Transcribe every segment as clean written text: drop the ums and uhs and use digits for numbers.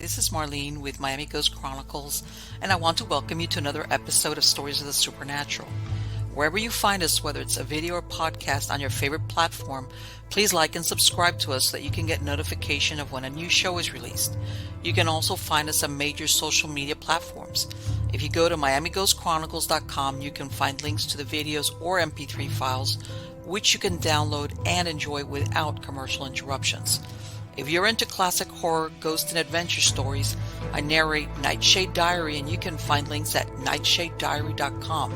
this is Marlene with Miami Ghost Chronicles, and I want to welcome you to another episode of Stories of the Supernatural. Wherever you find us, whether it's a video or podcast on your favorite platform, please like and subscribe to us so that you can get notification of when a new show is released. You can also find us on major social media platforms. If you go to miamighostchronicles.com, you can find links to the videos or MP3 files, which you can download and enjoy without commercial interruptions. If you're into classic horror, ghost, and adventure stories, I narrate Nightshade Diary, and you can find links at nightshadediary.com.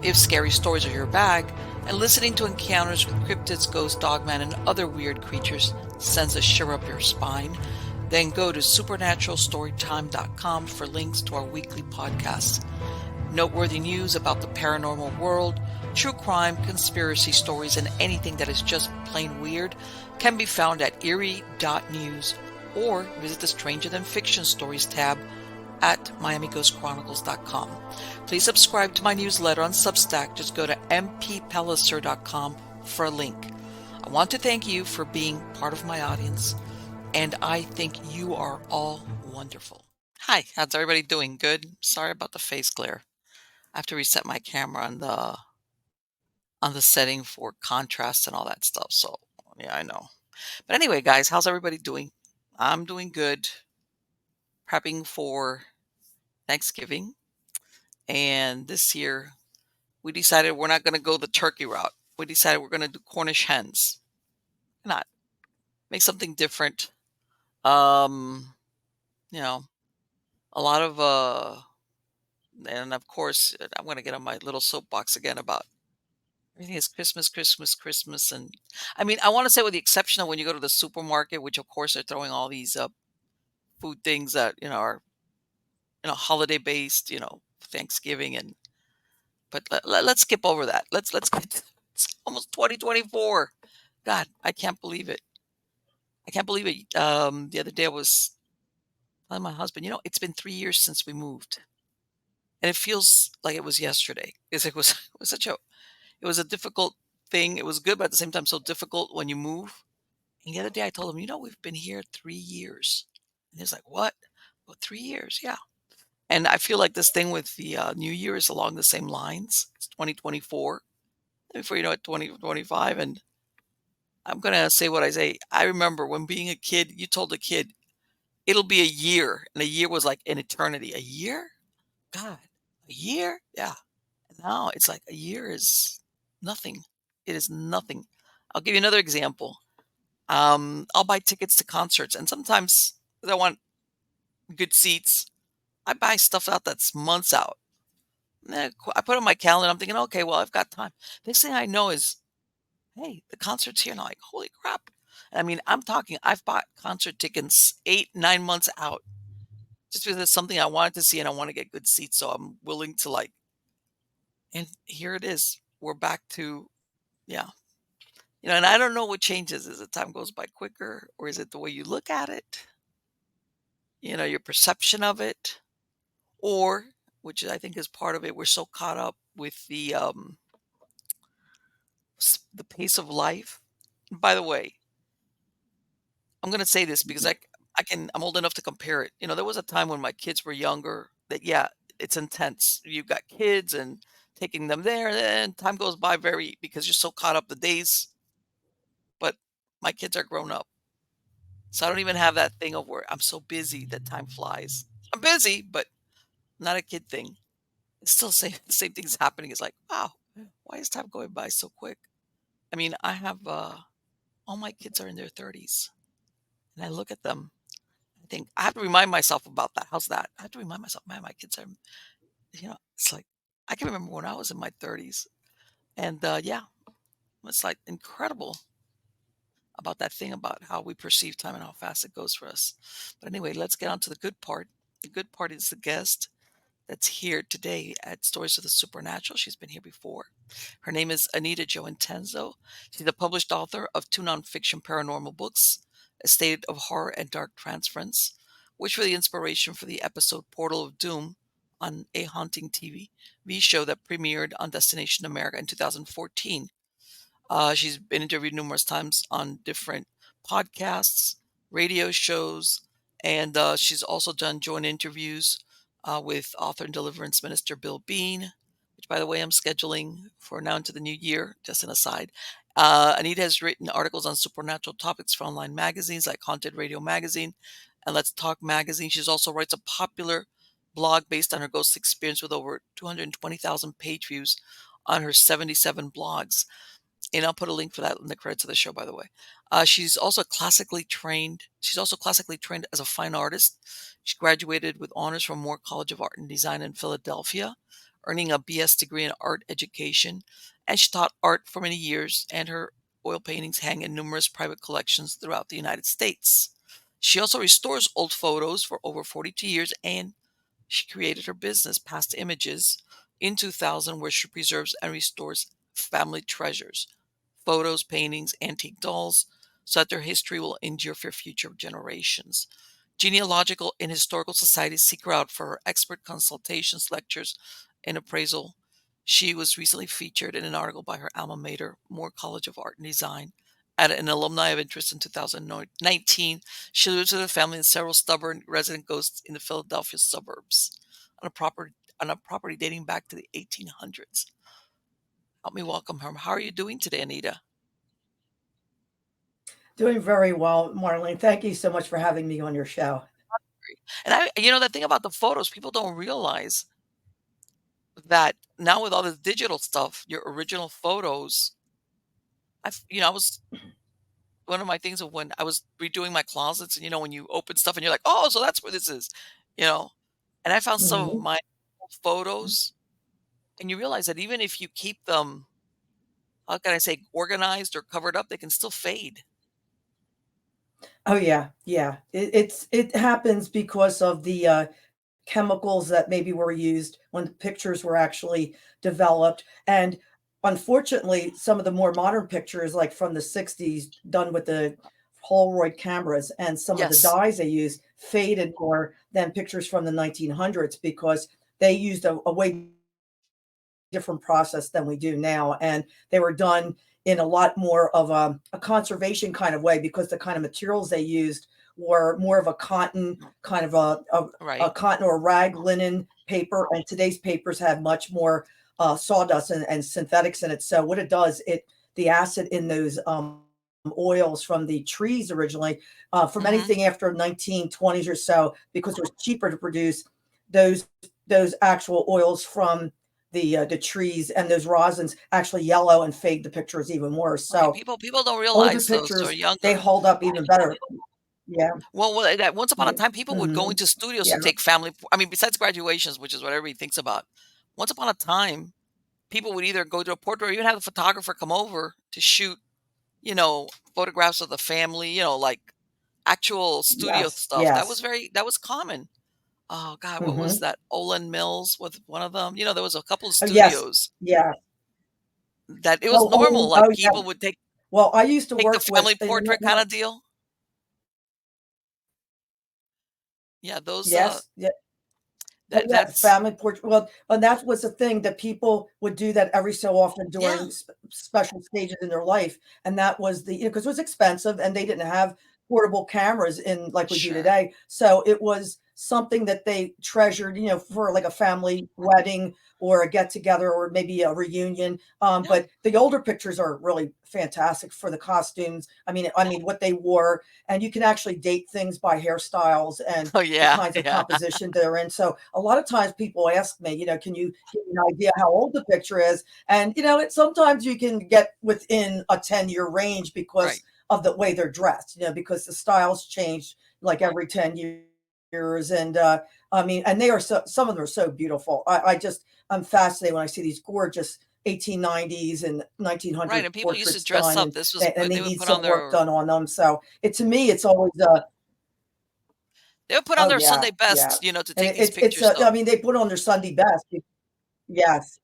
If scary stories are your bag, and listening to encounters with cryptids, ghosts, dogman, and other weird creatures sends a shiver up your spine, then go to supernaturalstorytime.com for links to our weekly podcasts. Noteworthy news about the paranormal world, true crime, conspiracy stories, and anything that is just plain weird can be found at eerie.news or visit the Stranger Than Fiction Stories tab at miamighostchronicles.com. Please subscribe to my newsletter on Substack. Just go to mppellicer.com for a link. I want to thank you for being part of my audience, and I think you are all wonderful. Hi, how's everybody doing? Good? Sorry about the face glare. I have to reset my camera on the setting for contrast and all that stuff. So yeah, I know. But anyway, guys, how's everybody doing? I'm doing good. Prepping for Thanksgiving. And this year we decided we're not going to go the turkey route. We decided we're going to do Cornish hens. Why not? Make something different. Um, you know, a lot of and of course I'm going to get on my little soapbox again about everything is Christmas, Christmas, Christmas. And I mean, I want to say with the exception of when you go to the supermarket, which of course they're throwing all these food things that, are, holiday based, Thanksgiving. But let's skip over that. Let's get, it's almost 2024. God, I can't believe it. I can't believe it. The other day I was telling my husband, it's been 3 years since we moved. And it feels like it was yesterday. It was, it was a difficult thing. It was good, but at the same time, so difficult when you move. And the other day I told him, we've been here 3 years. And he's like, what? Well, 3 years, yeah. And I feel like this thing with the New Year is along the same lines. It's 2024. Before you know it, 2025. And I'm going to say what I say. I remember when being a kid, you told a kid, it'll be a year. And a year was like an eternity. A year? God, a year? Yeah. And now it's like a year is nothing. It is nothing. I'll give you another example. I'll buy tickets to concerts, and sometimes because I want good seats, I buy stuff out that's months out. I put it on my calendar. I'm thinking, okay, well, I've got time. Next thing I know is, hey, the concert's here. And I'm like, holy crap. I mean, I'm talking, I've bought concert tickets 8, 9 months out just because it's something I wanted to see and I want to get good seats. So I'm willing to and here it is. We're back to, yeah. And I don't know what changes. Is it time goes by quicker, or is it the way you look at it? Your perception of it, or, which I think is part of it, we're so caught up with the pace of life. By the way, I'm going to say this because I'm old enough to compare it. There was a time when my kids were younger that, yeah, it's intense. You've got kids and taking them there, and time goes by because you're so caught up the days. But my kids are grown up. So I don't even have that thing of where I'm so busy that time flies. I'm busy, but not a kid thing. It's still the same thing's happening. It's like, wow, why is time going by so quick? I mean, I have all my kids are in their 30s, and I look at them. I think I have to remind myself about that. How's that? I have to remind myself, man, my kids are, it's like I can remember when I was in my 30s, and yeah, it's like incredible about that thing about how we perceive time and how fast it goes for us. But anyway, let's get on to the good part. The good part is the guest that's here today at Stories of the Supernatural. She's been here before. Her name is Anita Jo Intenzo. She's a published author of 2 nonfiction paranormal books, A State of Horror and Dark Transference, which were the inspiration for the episode Portal of Doom on a haunting TV show that premiered on Destination America in 2014. She's been interviewed numerous times on different podcasts, radio shows, And she's also done joint interviews with author and deliverance minister Bill Bean, which, by the way, I'm scheduling for now into the new year, just an aside. Anita has written articles on supernatural topics for online magazines like Haunted Radio Magazine and Let's Talk Magazine. She also writes a popular blog based on her ghost experience with over 220,000 page views on her 77 blogs. And I'll put a link for that in the credits of the show, by the way. She's also classically trained. She's also classically trained as a fine artist. She graduated with honors from Moore College of Art and Design in Philadelphia, earning a BS degree in art education. And she taught art for many years, and her oil paintings hang in numerous private collections throughout the United States. She also restores old photos for over 42 years, and she created her business, Past Images, in 2000, where she preserves and restores family treasures, photos, paintings, antique dolls, so that their history will endure for future generations. Genealogical and historical societies seek her out for her expert consultations, lectures, and appraisal. She was recently featured in an article by her alma mater, Moore College of Art and Design, at an alumni of interest in 2019. She lives with her family and several stubborn resident ghosts in the Philadelphia suburbs on a property dating back to the 1800s. Help me welcome her. How are you doing today, Anita? Doing very well, Marlene. Thank you so much for having me on your show. And the thing about the photos, people don't realize that now with all this digital stuff, your original photos, I was one of my things of when I was redoing my closets, and when you open stuff and you're like, oh, so that's where this is, you know, and I found some of Mhm. my old photos, and you realize that even if you keep them, how can I say, organized or covered up, they can still fade. Oh yeah, yeah. It happens because of the chemicals that maybe were used when the pictures were actually developed, and unfortunately, some of the more modern pictures, like from the '60s, done with the Polaroid cameras, and some of the Yes. dyes they use faded more than pictures from the 1900s because they used a way different process than we do now. And they were done in a lot more of a conservation kind of way because the kind of materials they used were more of a cotton, kind of a Right. cotton or rag linen paper. And today's papers have much more sawdust and synthetics in it. So what it does, the acid in those oils from the trees originally, from Hmm. anything after 1920s or so, because it was cheaper to produce those those actual oils from the trees, and those rosins actually yellow and fade the pictures even worse. Right. So People don't older realize those are pictures, they younger. hold up even better. Yeah. That once upon a Yeah. time, people would go Hmm. into studios Yeah. to take family. I mean, besides graduations, which is what everybody thinks about. Once upon a time, people would either go to a portrait or even have a photographer come over to shoot, you know, photographs of the family. Like actual studio Yes. stuff. Yes. That was common. Oh God, what was Hmm. that? Olin Mills with one of them. There was a couple of Oh, yes. studios Yeah. that it was normal. Oh Like yeah. people would Well, I used to take the work with family portrait kind of deal. Yeah, those yes. Yeah. Oh, that yeah, that's family portrait. Well, and that was the thing that people would do that every so often yeah, during special stages in their life, and that was because it was expensive and they didn't have portable cameras in like we do sure. today. So it was something that they treasured, for like a family wedding or a get together or maybe a reunion. Yeah. But the older pictures are really fantastic for the costumes. I mean what they wore, and you can actually date things by hairstyles and Oh the yeah, kinds of yeah. composition they're in. So a lot of times people ask me, can you give me an idea how old the picture is? And sometimes you can get within a 10-year range because Right. of the way they're dressed, because the styles change like every 10 years. And and they are some of them are so beautiful. I'm fascinated when I see these gorgeous 1890s and Right. 1900s And people used to portraits dress done, up. and and they They would need put some on work their done on them. So to me, it's always oh yeah, Sunday yeah. best, to And take these it's pictures I though, mean, they put on their Sunday best. Yes,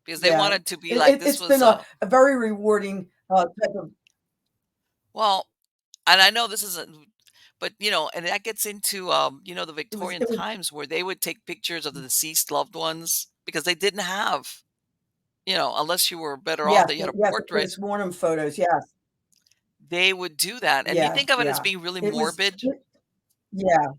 because they yeah. wanted to be like this It's was been a very rewarding type of. well, and I know this isn't, but and that gets into the Victorian It was times where they would take pictures of the deceased loved ones because they didn't have, unless you were better off yes, that you had a yes, the portrait, postmortem photos. Yes, they would do that. And you think yes, of it as yeah. being really It was. morbid, Yeah.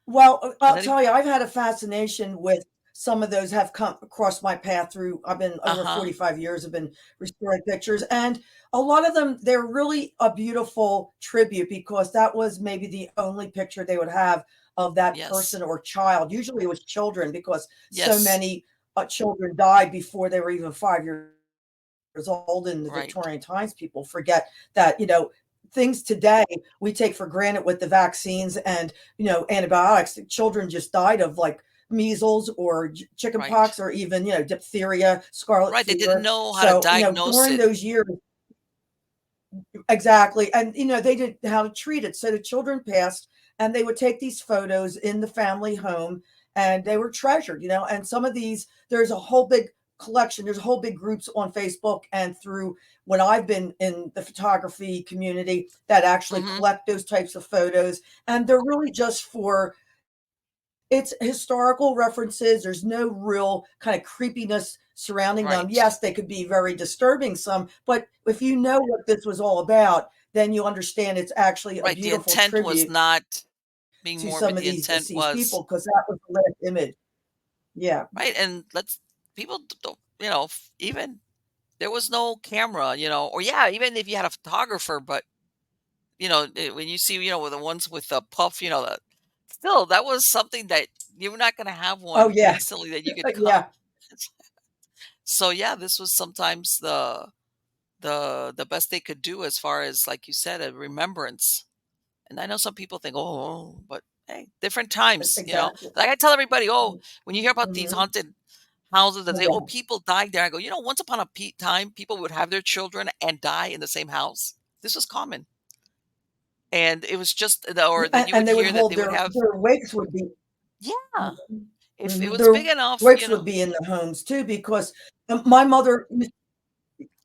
Well, And I'll then, tell you, I've had a fascination with some of those have come across my path through I've been over uh-huh. 45 years, I've been restoring pictures, and a lot of them, they're really a beautiful tribute because that was maybe the only picture they would have of that Yes. person or child. Usually it was children because so Yes. many children died before they were even 5 years old in the Right. Victorian times. People forget that, things today we take for granted with the vaccines and, antibiotics. Children just died of like measles or Right. chickenpox or even, diphtheria, scarlet Right. They didn't fever. know how to So, diagnose during it. those years, exactly, and, they didn't how to treat it, so the children passed, and they would take these photos in the family home, and they were treasured, and some of these there's a whole big collection, there's a whole big groups on Facebook and through when I've been in the photography community that actually Hmm. collect those types of photos, and they're really just for it's historical references. There's no real kind of creepiness surrounding them. Right. Yes, they could be very disturbing some, but if you know what this was all about, then you understand it's actually a Right. The beautiful intent was tribute not being to morbid. some of The these intent deceased was people because that was the last image. Yeah. right. And let's people don't, even there was no camera, or yeah, even if you had a photographer, but when you see, with the ones with the puff, still that was something that you're not going to have Oh one yeah. instantly that you could come. Yeah. So yeah, this was sometimes the best they could do as far as, like you said, a remembrance. And I know some people think, oh, but hey, different times, Exactly. Like I tell everybody, oh, when you hear about these Hmm. haunted houses that say, oh, Yeah. people died there, I go, once upon a time, people would have their children and die in the same house. This was common. And it was just, or that you would And they would hear that hold they would have, their wakes would be yeah, if it mhm, was their big enough, wakes would be in the homes too because my mother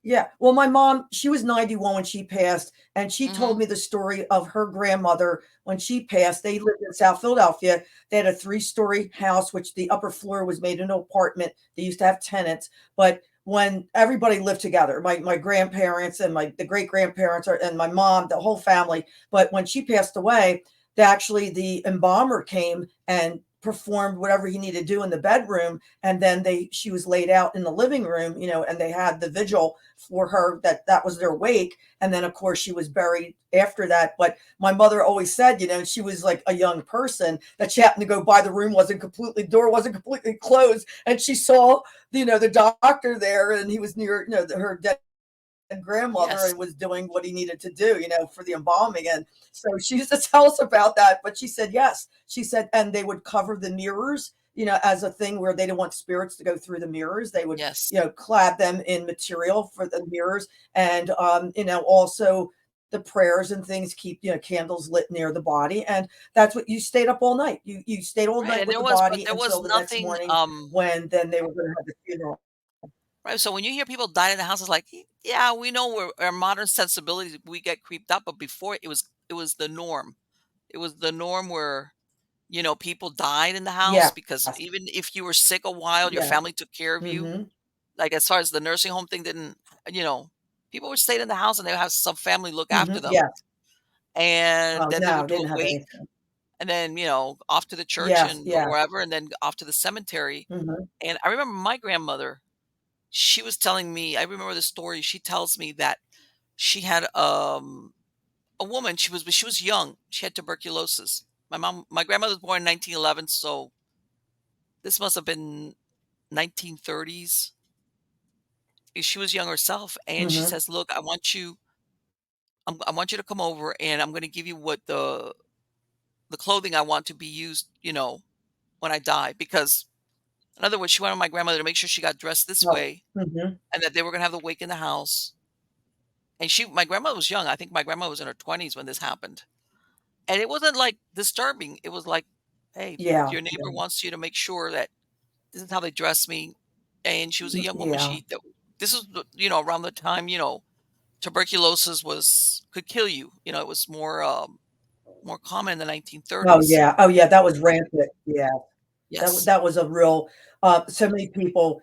yeah. Well, my mom, she was 91 when she passed, and she hmm told me the story of her grandmother when she passed. They lived in South Philadelphia. They had a three-story house, which the upper floor was made into an apartment. They used to have tenants, but when everybody lived together, my grandparents and the great grandparents and my mom, the whole family. But when she passed away, the embalmer came and performed whatever he needed to do in the bedroom, and then they she was laid out in the living room, and they had the vigil for her that was their wake, and then of course she was buried after that. But my mother always said, she was like a young person that she happened to go by the room, door wasn't completely closed, and she saw the doctor there, and he was near her dead grandmother yes, and was doing what he needed to do, for the embalming. And so she used to tell us about that. But she said, yes, she said, and they would cover the mirrors, as a thing where they didn't want spirits to go through the mirrors. They would, yes, clad them in material for the mirrors. And, also the prayers and things keep, candles lit near the body. And that's what you stayed up all night. You stayed all right. night And with there the was, but body there was until the next nothing, morning when then they were going to have the funeral. right. So when you hear people die in the house, it's like, yeah, we know we're our modern sensibilities, we get creeped out, but before it was the norm. It was the norm where, people died in the house Yes. because even if you were sick a while, your Yeah. family took care of you. Hmm. Like as far as the nursing home thing didn't, you know, people would stay in the house and they would have some family look Hmm. after them. Yes. And Oh, then they no, would do a didn't have wake anything. and then, off to the church Yes, and or yeah. wherever, and then off to the cemetery. Mhm. And I remember my grandmother, she was telling me, I remember the story. She tells me that she had a woman, she was young. She had tuberculosis. My grandmother was born in 1911, so this must have been 1930s. She was young herself, and she Mhm. says, "Look, I want you to come over, and I'm going to give you what the clothing I want to be used, when I die." Because, in other words, she wanted my grandmother to make sure she got dressed this Oh. way, Mhm. and that they were going to have the wake in the house. And my grandmother was young. I think my grandma was in her 20s when this happened, and it wasn't like disturbing. It was like, "Hey, Yeah, your neighbor yeah. wants you to make sure that this is how they dress me." And she was a young woman. Yeah. This was around the time tuberculosis was could kill you. It was more common in the Oh, 1930s. yeah. Oh, yeah, that was rampant. Yeah. That Yes. that was a real so many people,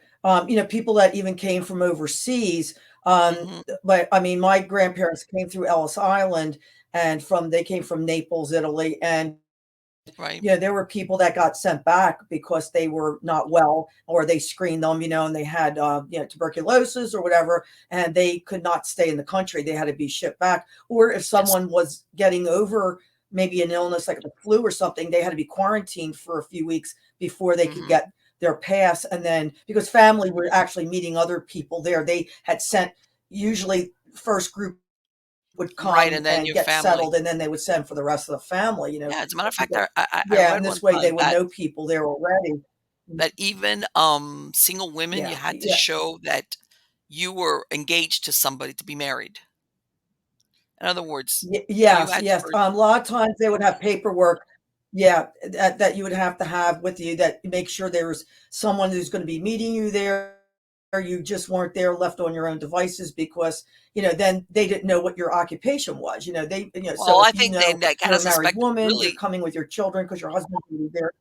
people that even came from overseas, Mhm. but I mean, my grandparents came through Ellis Island, and they came from Naples, Italy, and Right. there were people that got sent back because they were not well, or they screened them, and they had tuberculosis or whatever, and they could not stay in the country. They had to be shipped back. Or if Yes. someone was getting over maybe an illness like the flu or something, they had to be quarantined for a few weeks before they could Hmm. get their pass. And then because family were actually meeting other people there, they had sent, usually first group would Right. come And then and your get family. settled, and then they would send for the rest of the family, Yeah. As a matter of fact, because I yeah, read and one this way they time would that know people there already. even single women, you Yeah, had to yeah, show that you were engaged to somebody to be married. In other words, you yes, had to yes. first. A lot of times they would have paperwork, yeah, that you would have to have with you, that make sure there's someone who's going to be meeting you there. You just weren't there, left on your own devices, because then they didn't know what your occupation was. So Well, I if think they kind you're of a married suspected, woman, you're really. coming with your children because your husband will be there.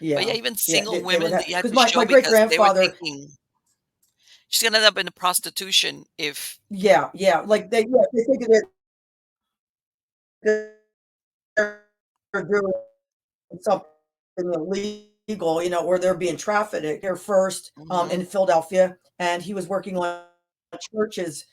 But yeah, Yeah, even yeah, single they would women have, that you had because to my show great because they were grandfather. thinking she's gonna end up in the prostitution if. Yeah, yeah, like they think that they're doing something illegal, or they're being trafficked here first, Mhm. in Philadelphia, and he was working on churches,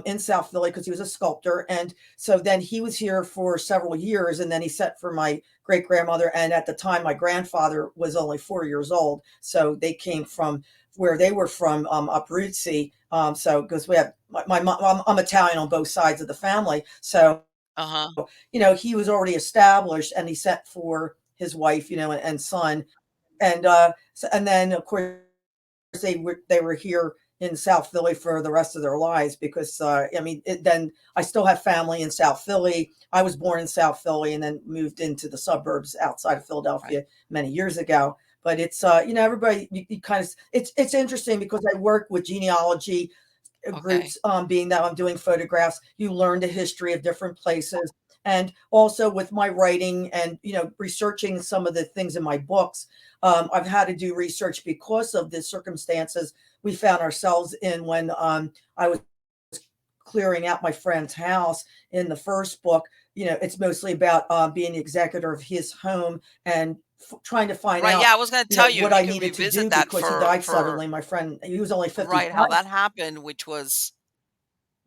in South Philly, because he was a sculptor. And so then he was here for several years, and then he set for my great grandmother. And at the time, my grandfather was only 4 years old, so they came from where they were from, Abruzzi. So because we have my mom, I'm Italian on both sides of the family, so Uh-huh. he was already established, and he set for his wife, and son. And and then of course they were here in South Philly for the rest of their lives, because then I still have family in South Philly. I was born in South Philly and then moved into the suburbs outside of Right. Philadelphia many years ago. But it's everybody, you kind of, it's interesting because I work with genealogy Okay. groups, being that I'm doing photographs. You learn the history of different places. And also with my writing and, researching some of the things in my books, I've had to do research because of the circumstances we found ourselves in when, I was clearing out my friend's house in the first book. It's mostly about, being the executor of his home, and trying to find Right, yeah, out, I was gonna tell you, what you I can needed to revisit do, that because he for died suddenly. My friend, he was only right, how 55. that happened, which was,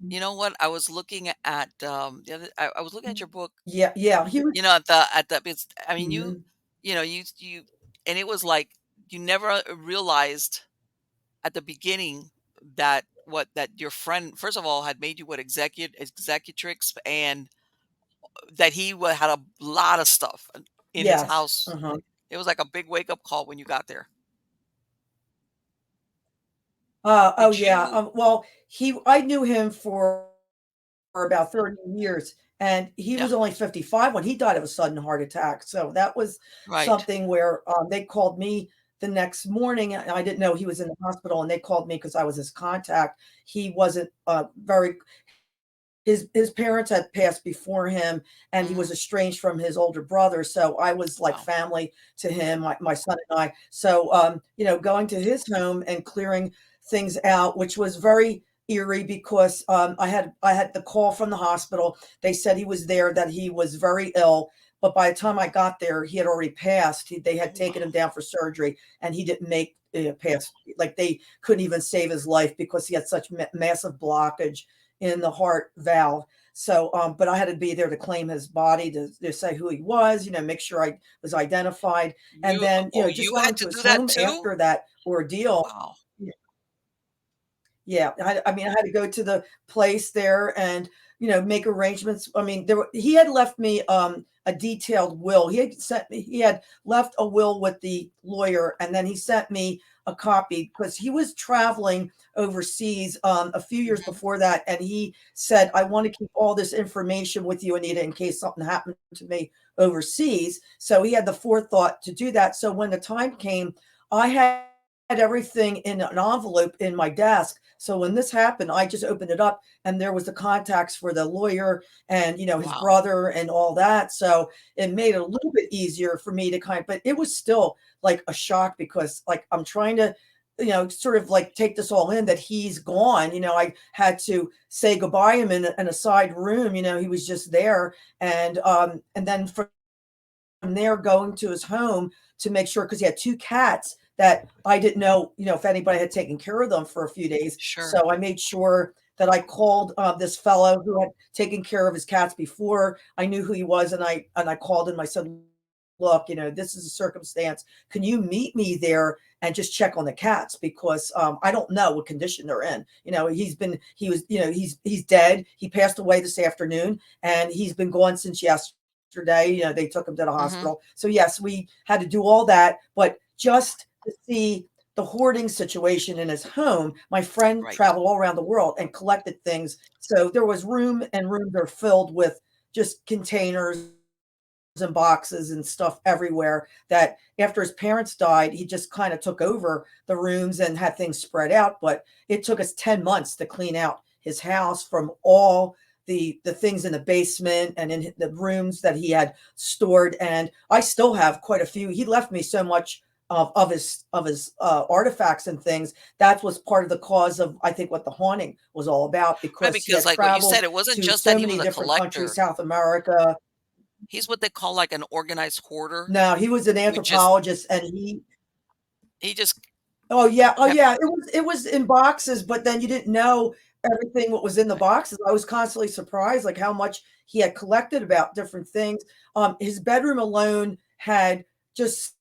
you know what, I was looking at, the other I was looking at your book, Yeah, yeah, he was. at the because, I mean, Mhm. you and it was like, you never realized at the beginning that your friend, first of all, had made you what, executrix, and that he had a lot of stuff in his Yes, house. uh-huh. It was like a big wake-up call when you got there. Oh, Did yeah, you well, I knew him for about 30 years, and he Yeah, was only 55 when he died of a sudden heart attack. So that was right. something where, they called me the next morning, and I didn't know he was in the hospital, and they called me because I was his contact. He wasn't, very his parents had passed before him, and he was Mhm. estranged from his older brother, so I was like Wow. family to him, my son and I. So, going to his home and clearing things out, which was very eerie, because, I had the call from the hospital. They said he was there, that he was very ill, but by the time I got there, he had already passed. They Oh, had taken him wow. down for surgery, and he didn't make it past. Like, they couldn't even save his life because he had such massive blockage in the heart valve. So, but I had to be there to claim his body, to say who he was, make sure I was identified. And then, just You going had to to his do that home too? after that ordeal. Wow. Yeah, I had to go to the place there and, make arrangements. I mean, he had left me, a detailed will. He had left a will with the lawyer, and then he sent me a copy because he was traveling overseas, a few years Mhm. before that, and he said, "I want to keep all this information with you, Anita, in case something happened to me overseas." So he had the forethought to do that. So when the time came, I had everything in an envelope in my desk. So when this happened, I just opened it up, and there was the contacts for the lawyer and, his Wow. brother and all that. So it made it a little bit easier for me to but it was still like a shock, because like I'm trying to sort of like take this all in that he's gone. I had to say goodbye to him in a side room. He was just there. And then from there, going to his home to make sure, because he had two cats that I didn't know, if anybody had taken care of them for a few days. Sure. So I made sure that I called this fellow who had taken care of his cats before. I knew who he was, and I called him. I said, "Look, this is a circumstance. Can you meet me there and just check on the cats, because I don't know what condition they're in. He's dead. He passed away this afternoon, and he's been gone since yesterday. They took him to the Mm-hmm. hospital. So yes, we had to do all that, but just to see the hoarding situation in his home, my friend Right. traveled all around the world and collected things. So there was room, and rooms are filled with just containers and boxes and stuff everywhere, that after his parents died, he just kind of took over the rooms and had things spread out. But it took us 10 months to clean out his house from all the things in the basement and in the rooms that he had stored. And I still have quite a few. He left me so much of his artifacts and things. That was part of the cause of, I think, what the haunting was all about, Right, because he because had like what you said, traveled it wasn't to just that so he was many a different countries, collector. South America. He's what they call like an organized hoarder. No, he was an Who just anthropologist, and he he just oh, yeah, oh, kept yeah, it was in boxes, but then you didn't know everything what was in the right. boxes. I was constantly surprised, like, how much he had collected about different things. His bedroom alone had just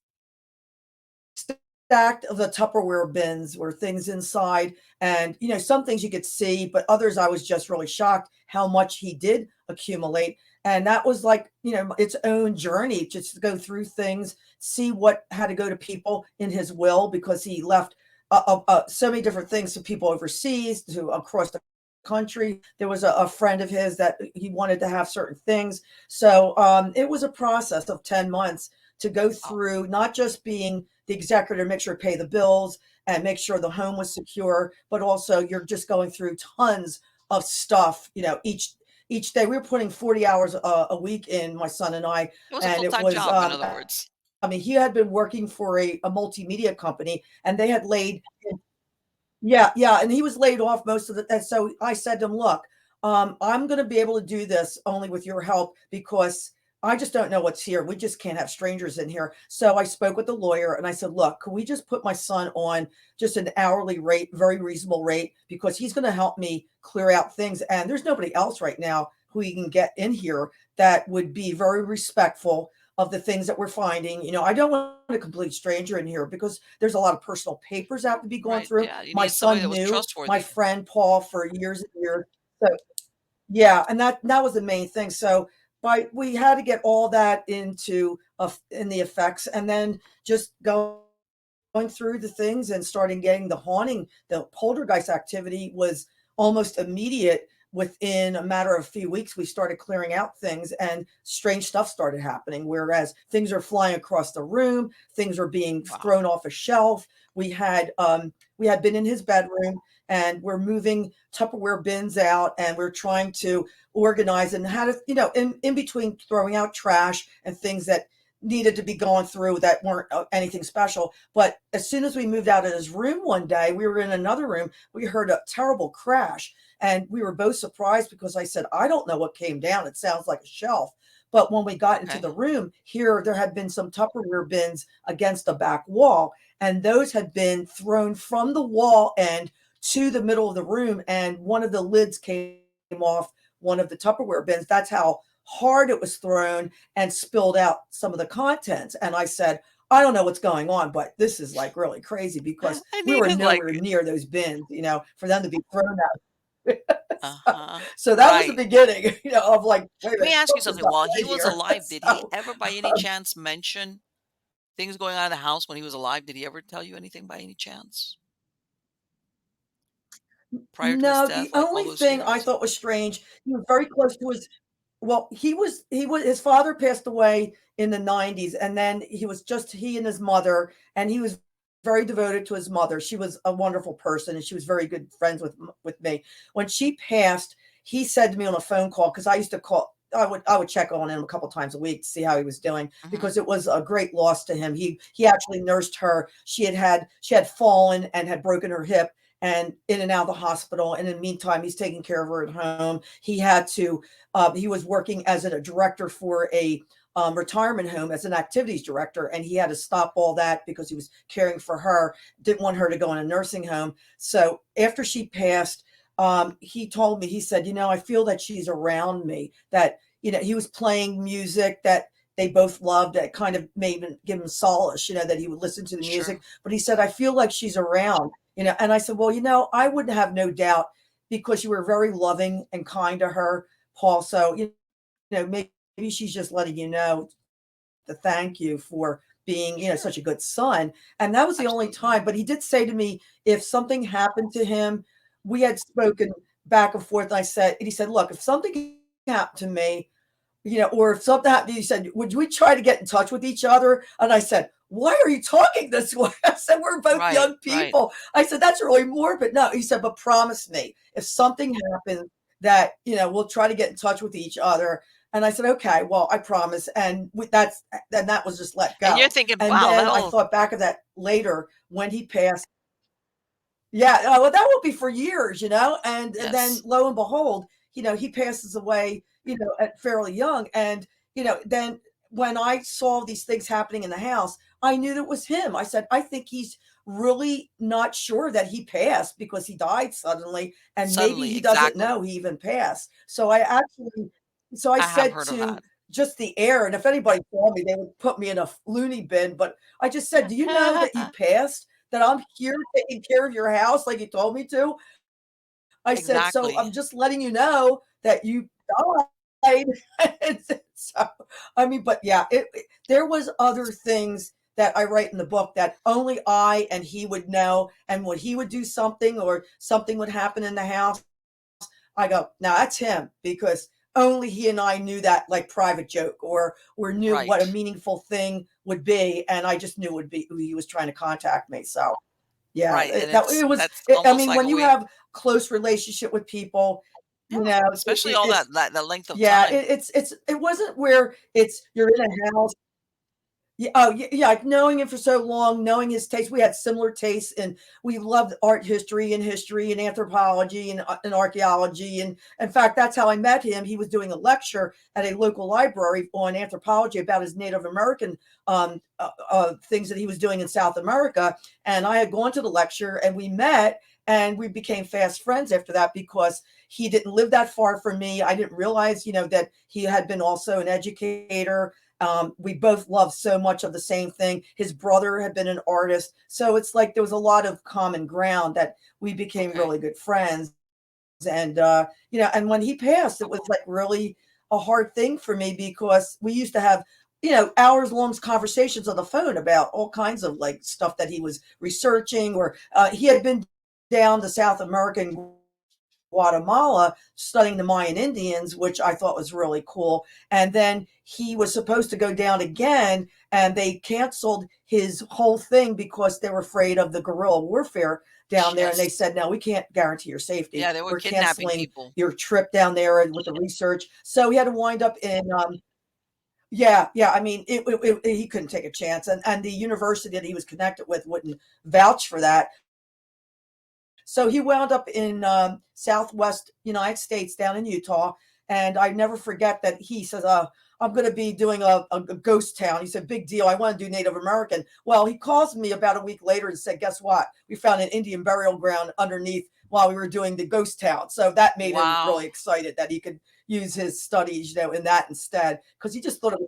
stacked of the Tupperware bins were things inside, and, some things you could see, but others I was just really shocked how much he did accumulate. And that was like, its own journey, just to go through things, see what had to go to people in his will, because he left so many different things to people overseas, to across the country. There was a friend of his that he wanted to have certain things. So it was a process of 10 months to go Oh, through, not just being the executor, make sure to pay the bills and make sure the home was secure, but also you're just going through tons of stuff, each day. We were putting 40 hours a week in, my son and I. it was a And it full-time was, job, in other words. I mean, he had been working for a multimedia company, and they had laid, yeah, yeah, and he was laid off most of the, and so I said to him, "Look, I'm gonna be able to do this only with your help, because I just don't know what's here. We just can't have strangers in here." So I spoke with the lawyer, and I said, "Look, can we just put my son on just an hourly rate, very reasonable rate, because he's gonna help me clear out things, and there's nobody else right now who you can get in here that would be very respectful of the things that we're finding. I don't want a complete stranger in here, because there's a lot of personal papers that have to be gone Right. through. Yeah. You My need somebody son that was knew my trustworthy. friend Paul for years and years." So yeah, and that was the main thing. So by we had to get all that in the effects, and then just going through the things and starting getting the haunting, the poltergeist activity was almost immediate. Within a matter of a few weeks, we started clearing out things, and strange stuff started happening. Whereas things are flying across the room, things are being Wow. thrown off a shelf. We had been in his bedroom, and we're moving Tupperware bins out, and we're trying to organize and how to, in between throwing out trash and things that needed to be gone through that weren't anything special. But as soon as we moved out of his room one day, we were in another room. We heard a terrible crash, and we were both surprised, because I said, "I don't know what came down. It sounds like a shelf." But when we got into Okay. the room here, there had been some Tupperware bins against the back wall, and those had been thrown from the wall end to the middle of the room, and one of the lids came off one of the Tupperware bins. That's how hard it was thrown, and spilled out some of the contents. And I said, "I don't know what's going on, but this is like really crazy," because I we need were to like nowhere near those bins, for them to be thrown out. so, uh-huh. so that was the Right. beginning, of like, wait a Let me minute, ask you something's something. not While he right was here. alive, did he so ever by any chance mention things going on in the house when he was alive? Did he ever tell you anything by any chance prior to his No, the death, like all only those thing I years? thought was strange, he was very close to his, well, he was his father passed away in the 90s, and then he was just he and his mother, and he was very devoted to his mother. She was a wonderful person, and she was very good friends with me. When she passed, he said to me on a phone call, because I used to call. I would check on him a couple times a week to see how he was doing Hmm. because it was a great loss to him. He actually nursed her. She had fallen and had broken her hip and in and out of the hospital. And in the meantime, he's taking care of her at home. He was working as a director for a retirement home as an activities director, and he had to stop all that because he was caring for her. Didn't want her to go in a nursing home. So after she passed, he told me, he said, I feel that she's around me, that, he was playing music that they both loved that kind of made him give him solace, that he would listen to the music. Sure. But he said, I feel like she's around, and I said, well, I wouldn't have no doubt because you were very loving and kind to her, Paul. So, maybe she's just letting you know to thank you for being, Sure. such a good son. And that was the only Absolutely. time. But he did say to me, if something happened to him, we had spoken back and forth. And he said, look, if something happened to me, or if something happened, he said, would we try to get in touch with each other? And I said, why are you talking this way? I said, we're both Right. young Right. people. I said, that's really morbid. No, he said, but promise me if something happens that, we'll try to get in touch with each other. And I said, okay, well, I promise. And then that was just let And you're go. thinking, And wow, then I that'll. thought back of that later when he passed. Yeah, well, that will be for years, and then Yes. lo and behold, he passes away, at fairly young, and then when I saw these things happening in the house, I knew that it was him. I said, I think he's really not sure that he passed because he died suddenly, and maybe Suddenly, he doesn't exactly. know he even passed. So I I have said heard of to that. just the air, and if anybody saw me, they would put me in a loony bin. But I just said, do you know that you passed? That I'm here taking care of your house like you told me to. I said, so Exactly. I'm just letting you know that you died. And so, I mean, but yeah, there was other things that I write in the book that only I and he would know. And when he would do something or something would happen in the house, I go, now that's him because only he and I knew that like private joke or knew what a Right. meaningful thing would be. And I just knew it would be who he was trying to contact me. So yeah, Right. And that's I almost mean, like when a you way. have close relationship with people, Yeah. Especially all it's that length of yeah, time. it wasn't where you're in a house. Yeah, oh, yeah, like knowing him for so long, knowing his taste, we had similar tastes, and we loved art history and anthropology and archaeology. And in fact, that's how I met him. He was doing a lecture at a local library on anthropology about his Native American things that he was doing in South America. And I had gone to the lecture, and we met, and we became fast friends after that because he didn't live that far from me. I didn't realize, that he had been also an educator. We both loved so much of the same thing. His brother had been an artist. So it's like there was a lot of common ground that we became Okay. really good friends. And, and when he passed, it was like really a hard thing for me because we used to have, hours long conversations on the phone about all kinds of like stuff that he was researching or he had been down to South America and Guatemala studying the Mayan Indians, which I thought was really cool. And then he was supposed to go down again, and they canceled his whole thing because they were afraid of the guerrilla warfare down there. And they Yes. said, no, we can't guarantee your safety. Yeah, they were We're kidnapping canceling people. your trip down there with the research. So he had to wind up in yeah, yeah. I mean, he couldn't take a chance, and the university that he was connected with wouldn't vouch for that. So he wound up in Southwest United States down in Utah. And I never forget that he says, I'm going to be doing a ghost town. He said, big deal. I want to do Native American. Well, he calls me about a week later and said, guess what? We found an Indian burial ground underneath while we were doing the ghost town. So that made him really Wow. excited that he could use his studies, in that instead, because he just thought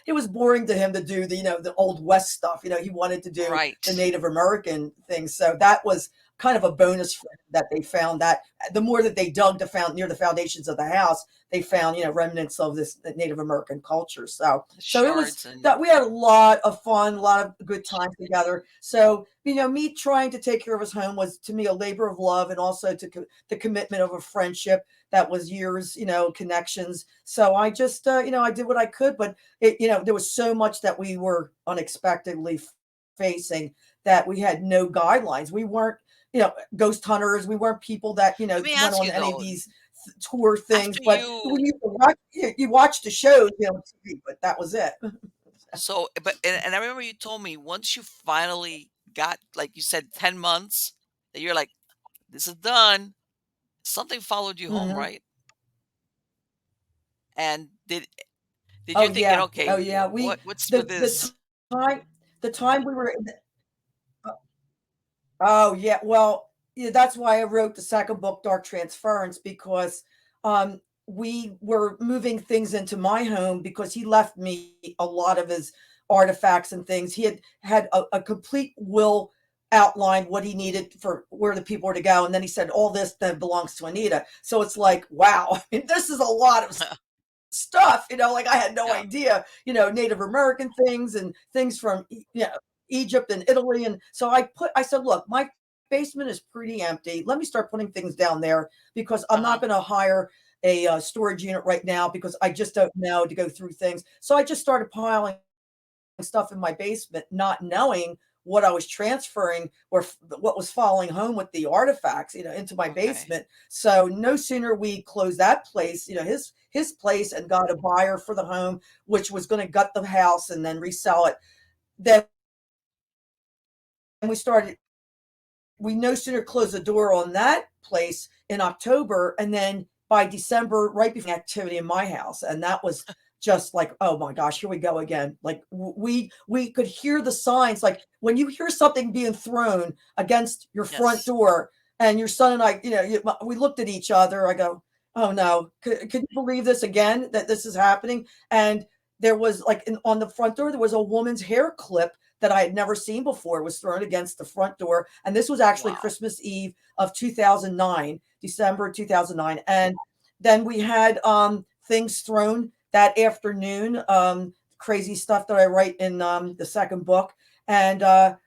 it was boring to him to do the old West stuff. He wanted to do the Right. Native American things. So that was kind of a bonus for him that they found that the more that they dug to found near the foundations of the house, they found remnants of this Native American culture. So it was Shards and. that we had a lot of fun, a lot of good times together. So me trying to take care of his home was to me a labor of love, and also the commitment of a friendship that was years, connections. So I just I did what I could, but there was so much that we were unexpectedly facing that we had no guidelines. We weren't ghost hunters. We weren't people that, Let me went ask on you any of though, these tour things, After but you when you watch the shows, on TV, but that was it. so but and I remember you told me once you finally got, like you said, 10 months, that you're like, "This is done." Something followed you home, Mhm. right? And did Oh, you thinking, yeah. "Okay, Oh, yeah. what's with The this?" time the time we were Oh, yeah, well, yeah, that's why I wrote the second book, Dark Transference, because, we were moving things into my home because he left me a lot of his artifacts and things. He had a complete will outlined what he needed for where the people were to go, and then he said, "All this then belongs to Anita." So it's like, wow, I mean, this is a lot of stuff, like I had no Yeah, idea, Native American things and things from Egypt and Italy. And so I said, look, my basement is pretty empty. Let me start putting things down there because I'm uh-huh, not going to hire a storage unit right now because I just don't know to go through things. So I just started piling stuff in my basement, not knowing what I was transferring or what was falling home with the artifacts, into my okay, basement. So no sooner we closed that place, his place, and got a buyer for the home, which was going to gut the house and then resell it. Then we started we no sooner closed the door on that place in October, and then by December, right before activity in my house, and that was just like, oh my gosh, here we go again. Like we could hear the signs, like when you hear something being thrown against your front yes, door, and your son and I, we looked at each other. I go, oh no, could you believe this again? That this is happening? And there was like on the front door, there was a woman's hair clip that I had never seen before was thrown against the front door. And this was actually wow, Christmas Eve of 2009, December 2009. And then we had things thrown that afternoon, crazy stuff that I write in the second book. And I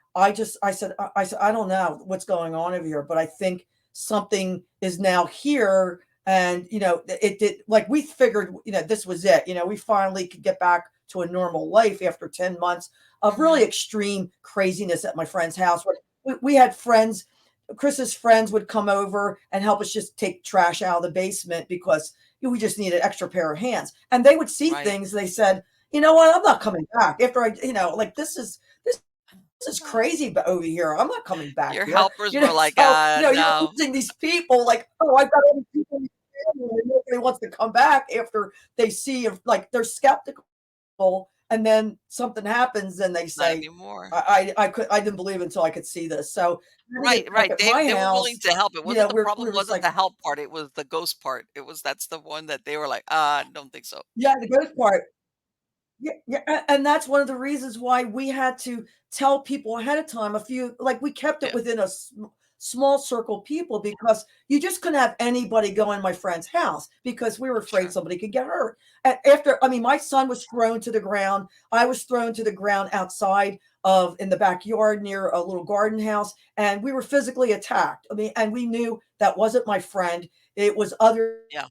said, I don't know what's going on over here, but I think something is now here. And, it did, like, we figured, this was it. We finally could get back to a normal life after 10 months of really mhm, extreme craziness at my friend's house. We had friends, Chris's friends would come over and help us just take trash out of the basement because we just needed an extra pair of hands. And they would see right. things. They said, you know what? I'm not coming back after like this is crazy over here. I'm not coming back Your here. helpers were like, So, you're no." losing these people like, oh, I've got all these people in the family and nobody wants to come back after they see if like they're skeptical and then something happens and they Not say, anymore. I didn't believe until I could see this. So having it Right, up right, at they my they were willing house, to help. It wasn't the we problem were just wasn't like, the help part, it was the ghost part. It was that's the one that they were like, I don't think so." yeah, the ghost part. Yeah, yeah, and that's one of the reasons why we had to tell people ahead of time a few like, we kept it Yeah, within a small circle of people because you just couldn't have anybody go in my friend's house because we were afraid sure. somebody could get hurt. And after I mean, my son was thrown to the ground. I was thrown to the ground outside of in the backyard near a little garden house, and we were physically attacked. I mean, and we knew that wasn't my friend. It was other Yeah,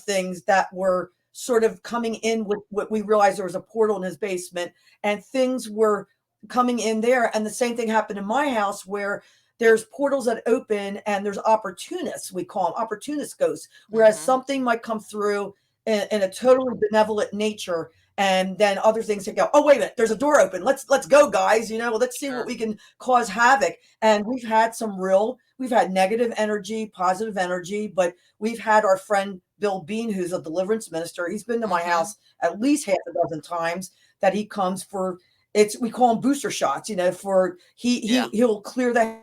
things that were sort of coming in with what we realized there was a portal in his basement and things were coming in there. And the same thing happened in my house where there's portals that open and there's opportunists, we call them opportunist ghosts, whereas mhm, something might come through in a totally benevolent nature and then other things that go, oh wait a minute, there's a door open, let's go guys, let's see what sure. we can cause havoc. And we've had negative energy, positive energy, but we've had our friend Bill Bean, who's a deliverance minister. He's been to my Mhm, house at least half a dozen times that he comes for. It's we call them booster shots, for yeah, he'll clear the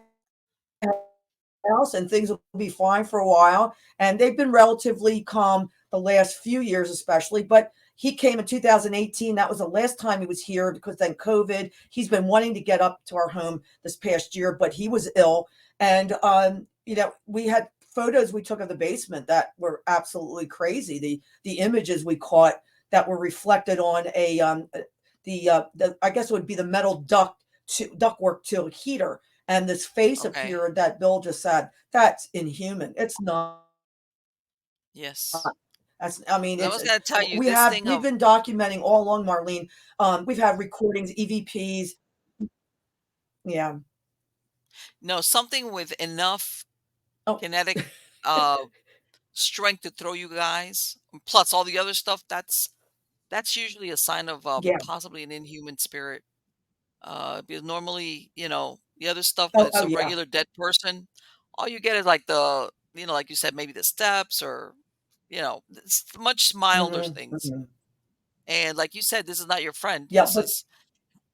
house and things will be fine for a while. And they've been relatively calm the last few years, especially. But he came in 2018. That was the last time he was here because then COVID. He's been wanting to get up to our home this past year, but he was ill. And we had photos we took of the basement that were absolutely crazy. The images we caught that were reflected on the I guess it would be the metal ductwork to a heater, and this face okay, appeared that Bill just said, "That's inhuman. It's not." yes. That's, I mean, 'Cause I it's was gonna tell you this thing we've of been documenting all along, Marlene. We've had recordings, EVPs. Yeah. no, something with enough Oh, kinetic, uh, strength to throw you guys, plus all the other stuff, that's usually a sign of Yeah. possibly an inhuman spirit. Because normally, the other stuff, when Oh, it's oh a yeah. regular dead person, all you get is like like you said, maybe the steps or, it's much milder Hmm, things. hmm. And like you said, this is not your friend. Yeah, but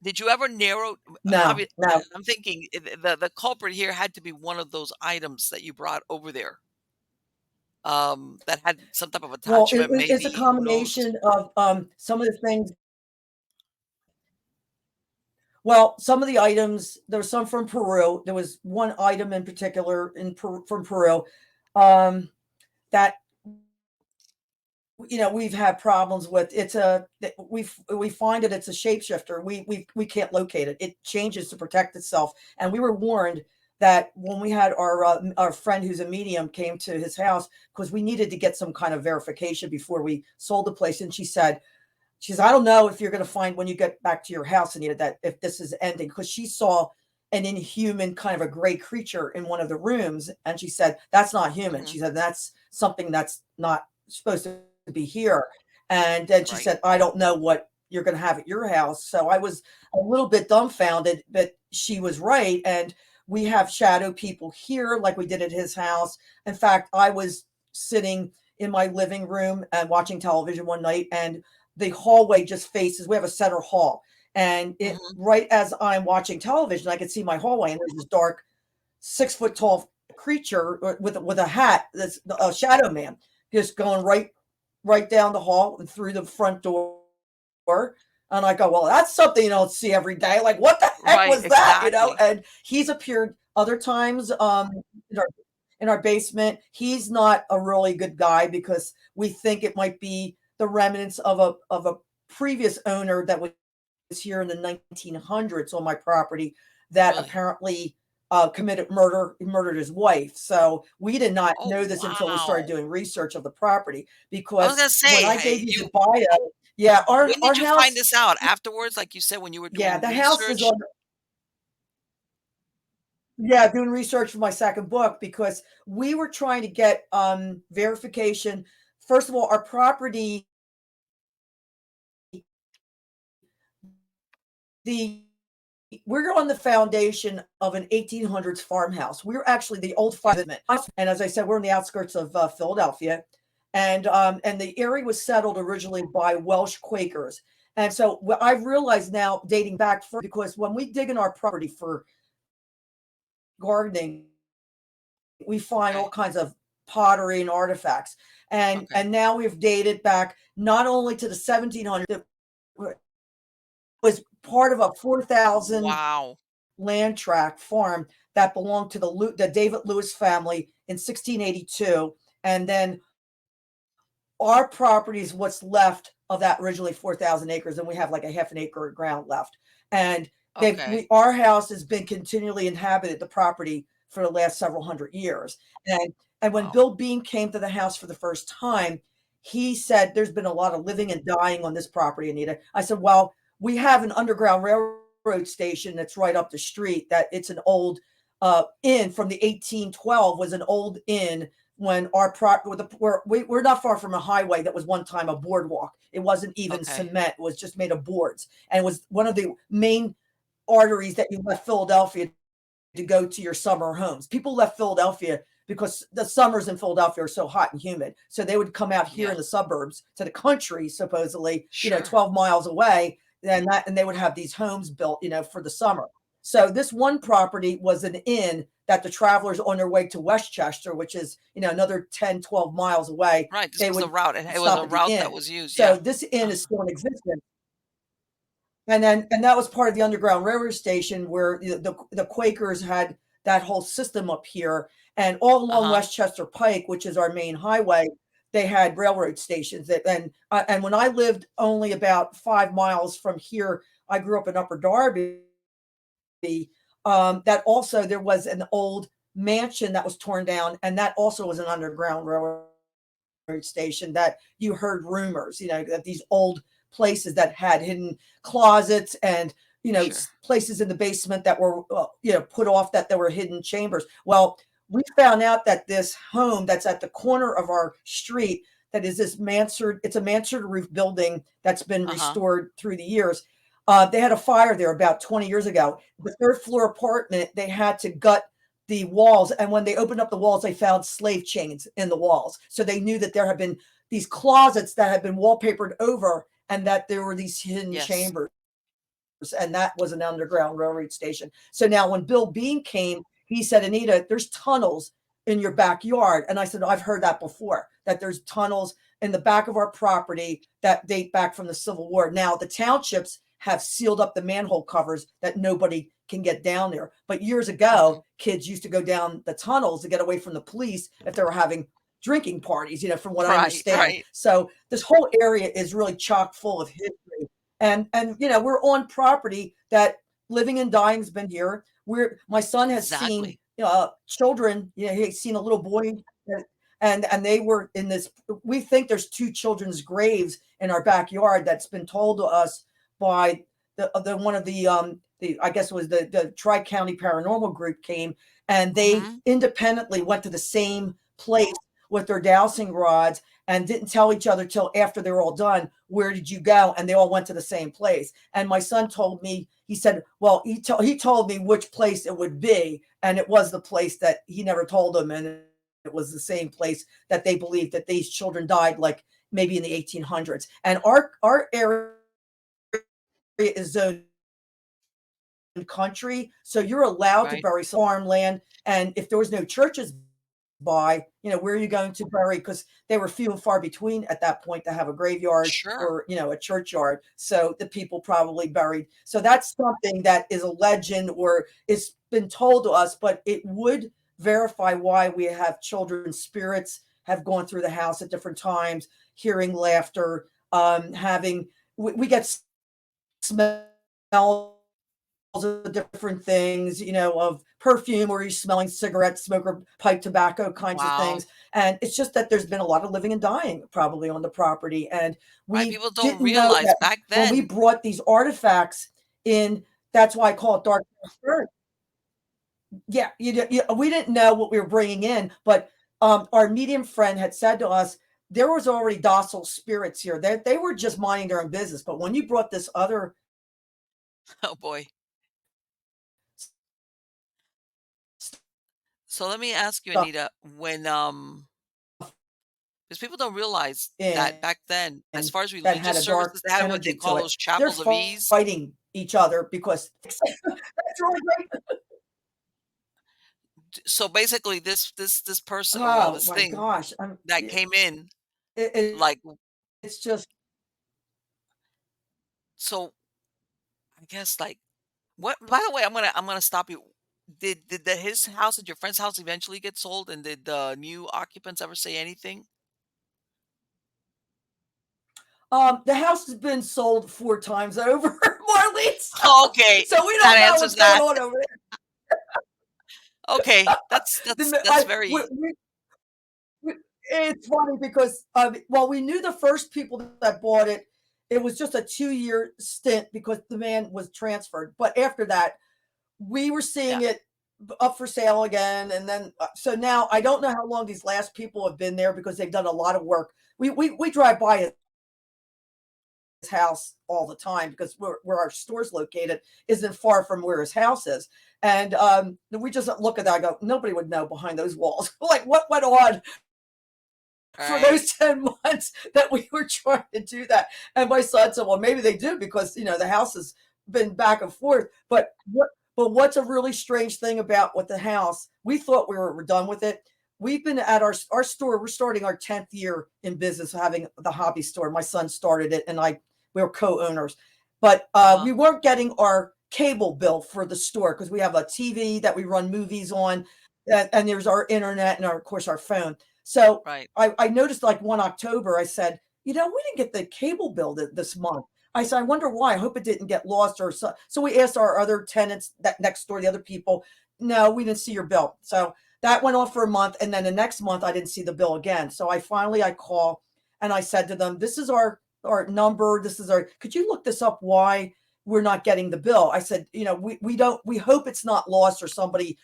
Did you ever narrow? no, no. I'm thinking the culprit here had to be one of those items that you brought over there, that had some type of Well, attachment, it's a maybe, who knows? combination of some of the things. Well, some of the items, there's some from Peru. There was one item in particular from Peru um, that we've had problems with. We find it. It's a shapeshifter. We can't locate it. It changes to protect itself. And we were warned that when we had our friend who's a medium came to his house, because we needed to get some kind of verification before we sold the place, and she says, I don't know if you're going to find when you get back to your house, Anita, that if this is ending, because she saw an inhuman kind of a gray creature in one of the rooms. And she said, that's not human. Hmm. She said, that's something that's not supposed to be here. And then she Right. said, I don't know what you're going to have at your house. So I was a little bit dumbfounded, but she was right. And we have shadow people here, like we did at his house. In fact, I was sitting in my living room and watching television one night, and the hallway just faces, we have a center hall, and it Hmm. right as I'm watching television, I can see my hallway, and there's this dark 6 foot tall creature with a hat, that's a shadow man, just going right down the hall and through the front door. And I go, well, that's something you don't see every day. Like, what the heck Right. was that? Exactly. And he's appeared other times in our, in our basement. He's not a really good guy because we think it might be the remnants of a previous owner that was here in the 1900s on my property that Really. apparently committed murder. He murdered his wife. So we did not Oh know this until we started wow. doing research of the property. I was Because gonna when say, I hey, gave you the you. bio, yeah, our When our did you find house, this out? Afterwards, like you said, when you were yeah, doing the house is research. on. Yeah, doing research for my second book because we were trying to get verification. First of all, our property, the we're on the foundation of an 1800s farmhouse. We're actually the old farm, and as I said, we're in the outskirts of Philadelphia, and the area was settled originally by Welsh Quakers. And so I've realized now, dating back because when we dig in our property for gardening, we find all Okay. kinds of pottery and artifacts. And Okay. and now we've dated back not only to the 1700s, it was part of a 4,000 Wow. land tract farm that belonged to the David Lewis family in 1682. And then our property is what's left of that originally 4,000 acres, and we have like a half an acre of ground left. And Okay. our house has been continually inhabited, the property, for the last several hundred years. And when Wow. Bill Bean came to the house for the first time, he said, "There's been a lot of living and dying on this property, Anita." I said, "Well, we have an underground railroad station that's right up the street. That it's an old inn from the 1812 was an old inn when our we're not far from a highway that was one time a boardwalk. It wasn't even Okay. cement; it was just made of boards, and it was one of the main arteries that you left Philadelphia to go to your summer homes. People left Philadelphia because the summers in Philadelphia are so hot and humid. So they would come out here Yeah. in the suburbs to the country, supposedly, Sure. 12 miles away, and they would have these homes built, for the summer. So this one property was an inn that the travelers on their way to Westchester, which is, another 10, 12 miles away, Right. This they was the would route, and it was stop a at the route that inn. was used. So Yeah. this inn Uh, is still in existence. And that was part of the underground railroad station where the Quakers had that whole system up here, and all along uh-huh. Westchester Pike, which is our main highway, they had railroad stations. And when I lived only about 5 miles from here, I grew up in Upper Darby. That also there was an old mansion that was torn down, and that also was an underground railroad station that you heard rumors, that these old places that had hidden closets and, Sure. places in the basement that were, put off, that there were hidden chambers. Well, we found out that this home that's at the corner of our street, that is this mansard, it's a mansard roof building that's been Uh-huh. restored through the years. They had a fire there about 20 years ago. The third floor apartment, they had to gut the walls. And when they opened up the walls, they found slave chains in the walls. So they knew that there had been these closets that had been wallpapered over and that there were these hidden Yes. chambers, and that was an underground railroad station. So now when Bill Bean came, he said, Anita, there's tunnels in your backyard. And I said, I've heard that before, that there's tunnels in the back of our property that date back from the Civil War. Now, the townships have sealed up the manhole covers that nobody can get down there. But years Hmm. ago, kids used to go down the tunnels to get away from the police if they were having drinking parties, from what I Right, understand. right. So this whole area is really chock full of history. And we're on property that living and dying's been here. Where my son has seen Exactly. children. He's seen a little boy, and they were in this. We think there's two children's graves in our backyard that's been told to us by the one of the I guess it was the Tri County Paranormal Group came, and they Hmm. independently went to the same place with their dowsing rods and didn't tell each other till after they were all done, where did you go? And they all went to the same place. And my son told me, he said, well, he told me which place it would be. And it was the place that he never told them. And it was the same place that they believed that these children died, like maybe in the 1800s. And our area is zoned country. So you're allowed to Right. bury some farmland. And if there was no churches by, where are you going to bury? Because they were few and far between at that point to have a graveyard Sure. or, a churchyard. So the people probably buried. So that's something that is a legend or it's been told to us, but it would verify why we have children's spirits have gone through the house at different times, hearing laughter, we get smells of different things, of perfume or he's smelling cigarette smoke or pipe tobacco kinds of Wow. things. And it's just that there's been a lot of living and dying probably on the property. And Right. we People don't didn't know realize that back when we then. brought these artifacts in, that's why I call it dark transference. Yeah, we didn't know what we were bringing in, but our medium friend had said to us, there was already docile spirits here. They were just minding their own business. But when you brought this other Oh boy. So let me ask you, stuff Anita, when because people don't realize that in back then, as far as that had religious a dark services, they have what they energy to call it. those They're chapels of ease. fighting each other because that's really great. So basically, this person, or well, Oh this my thing gosh, that came in, it, like, it's just so I guess, like, what? By the way, I'm gonna stop you. Did his house, did your friend's house eventually get sold, and did the new occupants ever say anything? the house has been sold 4 times over, Marlene. Okay, So we that don't know answers what's going that. on over Okay, that's there. that's that's very. It's funny because well, we knew the first people that bought it. It was just a 2-year stint because the man was transferred. But after that, we were Yeah. seeing it up for sale again, and then so now I don't know how long these last people have been there because they've done a lot of work. We drive by his house all the time because where our store's located isn't far from where his house is, and we just look at that. I go, nobody would know behind those walls. Like what went on for Right. those 10 months that we were trying to do that. And my son said, well, maybe they do because, the house has been back and forth. But what's a really strange thing about with the house, we thought we were done with it. We've been at our store. We're starting our 10th year in business, having the hobby store. My son started it and we were co-owners. But Uh-huh. we weren't getting our cable bill for the store because we have a TV that we run movies on, and there's our internet and of course our phone. So Right. I noticed like 1 October, I said, we didn't get the cable bill this month. I said, I wonder why. I hope it didn't get lost or so. So we asked our other tenants that next door, the other people. No, we didn't see your bill. So that went on for a month. And then the next month, I didn't see the bill again. So I call and I said to them, this is our number. This is could you look this up? Why? we're not getting the bill. I said, we hope it's not lost or somebody,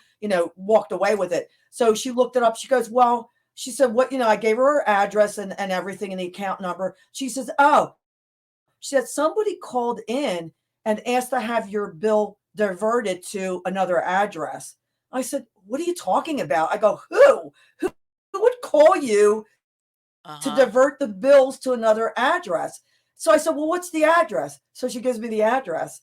walked away with it. So she looked it up. She goes, well, she said, I gave her her address and everything and the account number. She says, oh, she said, somebody called in and asked to have your bill diverted to another address. I said, what are you talking about? I go, who would call you to Uh-huh. divert the bills to another address? So I said, well, what's the address? So she gives me the address.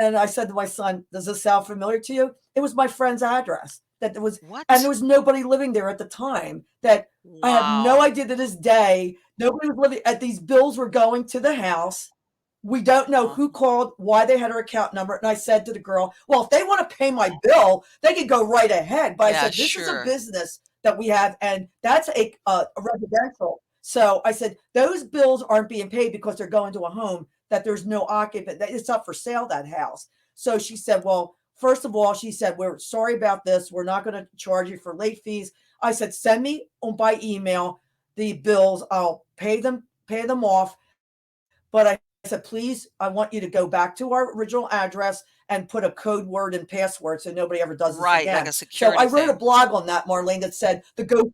And I said to my son, does this sound familiar to you? It was my friend's address. And there What? was nobody living there at the time. That I have no Wow. idea to this day. Nobody was living at these bills were going to the house. We don't know Uh, who called, why they had her account number. And I said to the girl, well, if they want to pay my bill, they can go right ahead. But I yeah, said, this is a sure. business that we have, and that's a residential. So I said, those bills aren't being paid because they're going to a home that there's no occupant, that it's up for sale, that house. So she said, well, first of all, she said, we're sorry about this. We're not going to charge you for late fees. I said, send me by email the bills. I'll pay them off. But I said, please, I want you to go back to our original address and put a code word and password so nobody ever does this Right, again. like a So I security wrote a thing. blog on that, Marlene, that said the ghost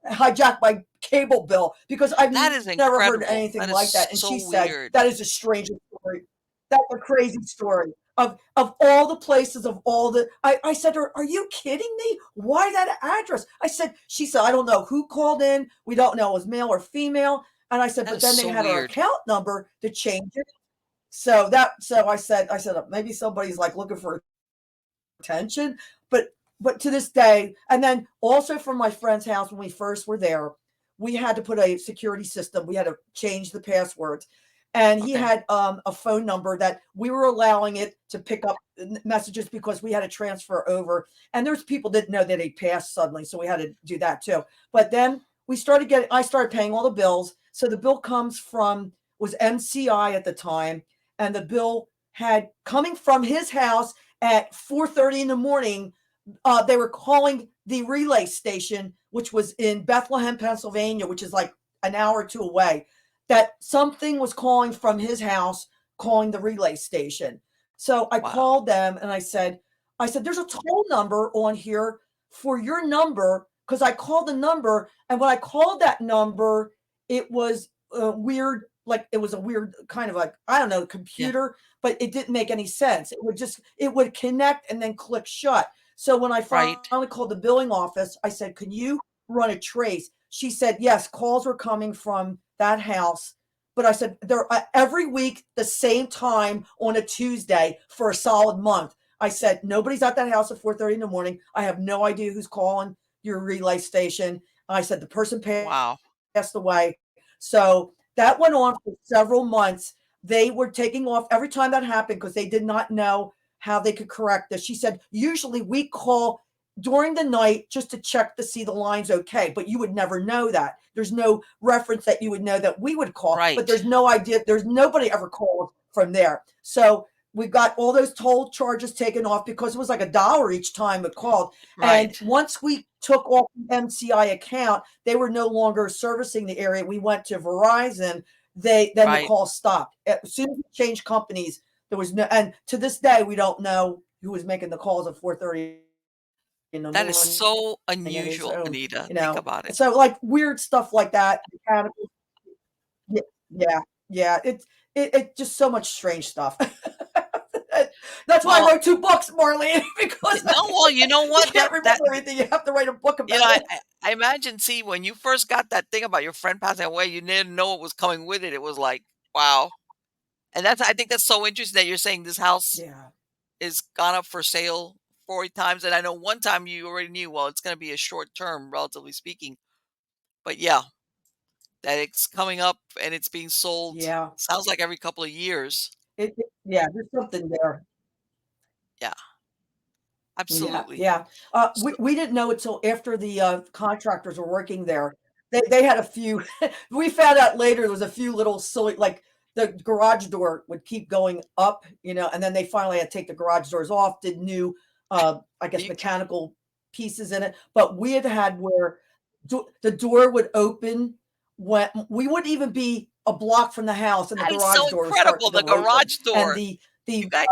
hijacked my cable bill because I've That is never heard incredible. anything That like that. is And she so says weird. that is the strangest story. That's a crazy story. Of all the places, of all the I said to her, are you kidding me? Why that address? She said, I don't know who called in. We don't know it was male or female. And I said, That but is then they so had her weird. account number to change it. So I said maybe somebody's like looking for attention, but to this day, and then also from my friend's house when we first were there, we had to put a security system. We had to change the passwords, and he Okay. had a phone number that we were allowing it to pick up messages because we had to transfer over. And there's people that didn't know that he passed suddenly, so we had to do that too. But then I started paying all the bills. So the bill comes from was MCI at the time, and the bill had coming from his house at 4:30 in the morning. They were calling the relay station, which was in Bethlehem, Pennsylvania, which is like an hour or two away. That something was calling from his house, calling the relay station. So I Wow. called them and I said, there's a toll number on here for your number because I called the number, and when I called that number, it was weird. Like it was a weird kind of like I don't know Yeah. computer, but it didn't make any sense. It would connect and then click shut. So when I finally Right. called the billing office, I said, "Can you run a trace?" She said, "Yes, calls were coming from that house." But I said, "They're every week the same time on a Tuesday for a solid month." I said, "Nobody's at that house at 4:30 in the morning. I have no idea who's calling your relay station." I said, "The person passed Wow. away." So that went on for several months. They were taking off every time that happened because they did not know how they could correct this. She said, usually we call during the night just to check to see the line's okay, but you would never know that. There's no reference that you would know that we would call, but Right. there's no idea. There's nobody ever called from there. So we got all those toll charges taken off because it was like $1 each time it called. And Right. once we took off the MCI account, they were no longer servicing the area. We went to Verizon. Then the Right. call stopped. As soon as we changed companies, there was no, and to this day we don't know who was making the calls at 4:30 in the morning and whose That is own, so So unusual, like Anita. weird Think stuff about like it. that, mechanical. Yeah, yeah. It's just so much strange stuff. That's why I Well, wrote 2 books, Marlene, because no, well, you know you what? can't remember everything. You have to write a book You about know, it. I imagine, see, when you first got that thing about your friend passing away, you didn't know what was coming with it. It was like, wow. And I think that's so interesting that you're saying this house Yeah, is gone up for sale 40 times. And I know one time you already knew, well, it's going to be a short term, relatively speaking. But yeah, that it's coming up and it's being sold. yeah. Sounds like every couple of years. Yeah, there's something there. Yeah, Yeah, absolutely. yeah. So, We didn't know it till after the contractors were working there. They had a few. We found out later there was a few little silly, like the garage door would keep going up, and then they finally had to take the garage doors off. Did new, I guess, you, mechanical pieces in it. But we had where the door would open when we wouldn't even be a block from the house, and the That is so garage door was incredible, starting the to open, garage and door. the You guys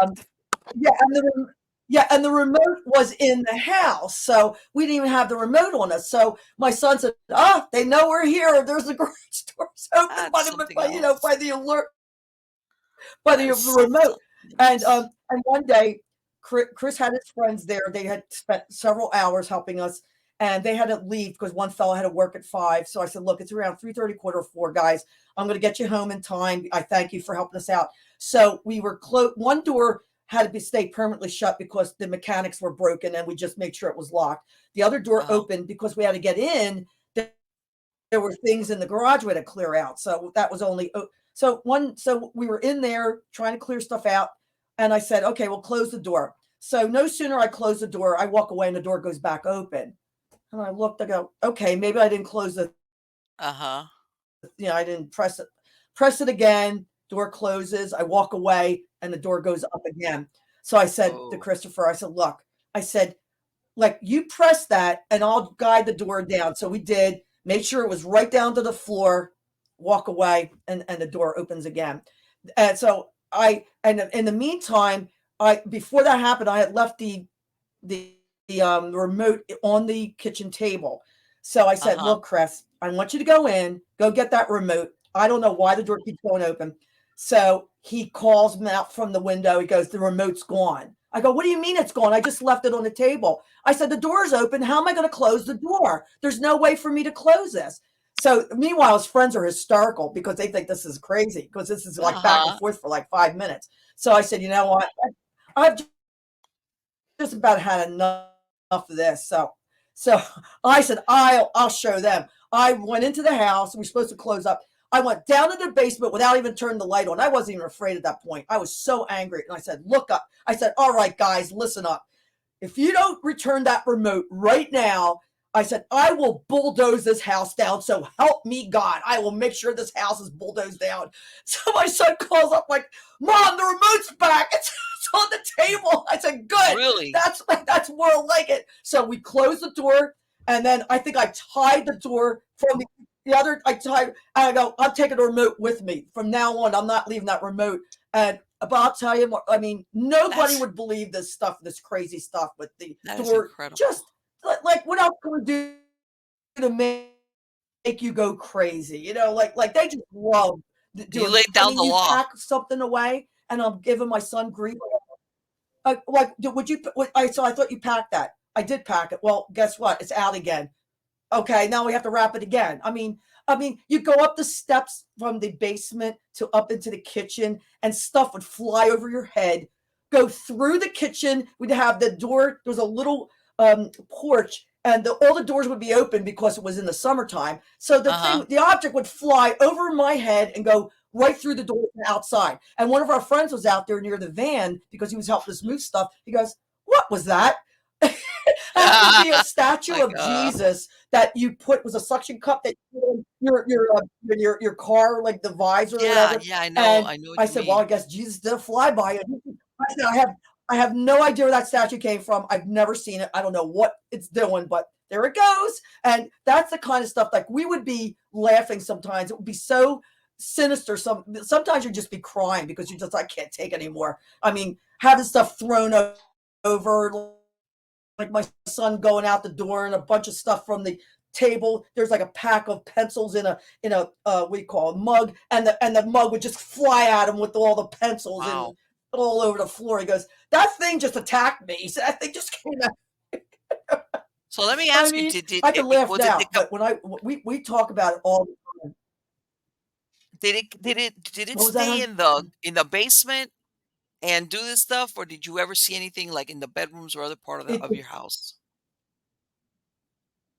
yeah, and the remote was in the house, so we didn't even have the remote on us. So my son said, "Ah, they know we're here. There's the garage doors open that's something else. by the alert by That is the remote." something else. And one day, Chris had his friends there. They had spent several hours helping us, and they had to leave because one fellow had to work at 5. So I said, "Look, it's around 3:30, quarter of 4, guys. I'm going to get you home in time. I thank you for helping us out." So we were close. One door had to be stay permanently shut because the mechanics were broken, and we just made sure it was locked. The other door Uh-huh. opened because we had to get in. There were things in the garage we had to clear out. So that was only so we were in there trying to clear stuff out, and I said, "Okay, we'll close the door." So no sooner I close the door, I walk away and the door goes back open. And I looked, I go, "Okay, maybe I didn't close the Uh-huh. I didn't press it." Press it again, door closes, I walk away and the door goes up again. So I said to Oh. Christopher, I said, "Look," I said, like, "you press that and I'll guide the door down." So we did, made sure it was right down to the floor, walk away, and the door opens again. And so and in the meantime, I before that happened, I had left the the remote on the kitchen table. So I said, Uh-huh. "Look, Chris, I want you to go in, go get that remote." I don't know why the door keeps going open. So he calls me out from the window. He goes, "The remote's gone." I go, "What do you mean it's gone? I just left it on the table." I said, "The door's open. How am I going to close the door? There's no way for me to close this." So meanwhile, his friends are hysterical because they think this is crazy because this is like back and Uh-huh. forth for like 5 minutes. So I said, "You know what? I've just about had enough of this." So I said, I'll show them. I went into the house. We were supposed to close up. I went down to the basement without even turning the light on. I wasn't even afraid at that point. I was so angry. And I said, "Look up." I said, "All right, guys, listen up. If you don't return that remote right now," I said, "I will bulldoze this house down. So help me God. I will make sure this house is bulldozed down." So my son calls up like, "Mom, the remote's back. It's on the table." I said, "Good. Really? That's more like it." So we closed the door, and then I think I tied the door from the other. I tied. I go, "I'm taking the remote with me from now on. I'm not leaving that remote." And but I'll tell you more. I mean, nobody That's would believe this stuff, this crazy stuff with the that is door. incredible. Just like what else can we do to make you go crazy? Like they just love You doing. laid I down mean, the you law. pack something away, and I'm giving my son grief. Like, would you? So I thought you packed that. I did pack it. Well, guess what? It's out again. Okay, now we have to wrap it again. I mean, you go up the steps from the basement to up into the kitchen, and stuff would fly over your head. Go through the kitchen. We'd have the door. There was a little porch, and all the doors would be open because it was in the summertime. So Uh-huh. the object would fly over my head and go right through the door outside. And one of our friends was out there near the van because he was helping us move stuff. He goes, "What was that?" Happened to be a statue Like, of Jesus that you put was a suction cup that you put in your car, like the visor or yeah, whatever. yeah, And I know what I you said, "Well, mean. I guess Jesus did a flyby." And I said, I have no idea where that statue came from. I've never seen it. I don't know what it's doing, but there it goes. And that's the kind of stuff like we would be laughing sometimes. It would be so sinister. Sometimes you'd just be crying because you just I can't take anymore. I mean, having stuff thrown over, like my son going out the door and a bunch of stuff from the table. There's like a pack of pencils in a what do you call a mug, and the mug would just fly at him with all the pencils and Wow. all over the floor. He goes, "That thing just attacked me." He said, "That thing just came out." So let me I ask you, mean, did I can laugh was it the now, but when we talk about it all the time. did it What was that, stay hon? in the basement and do this stuff, or did you ever see anything like in the bedrooms or other part of It, of it your house?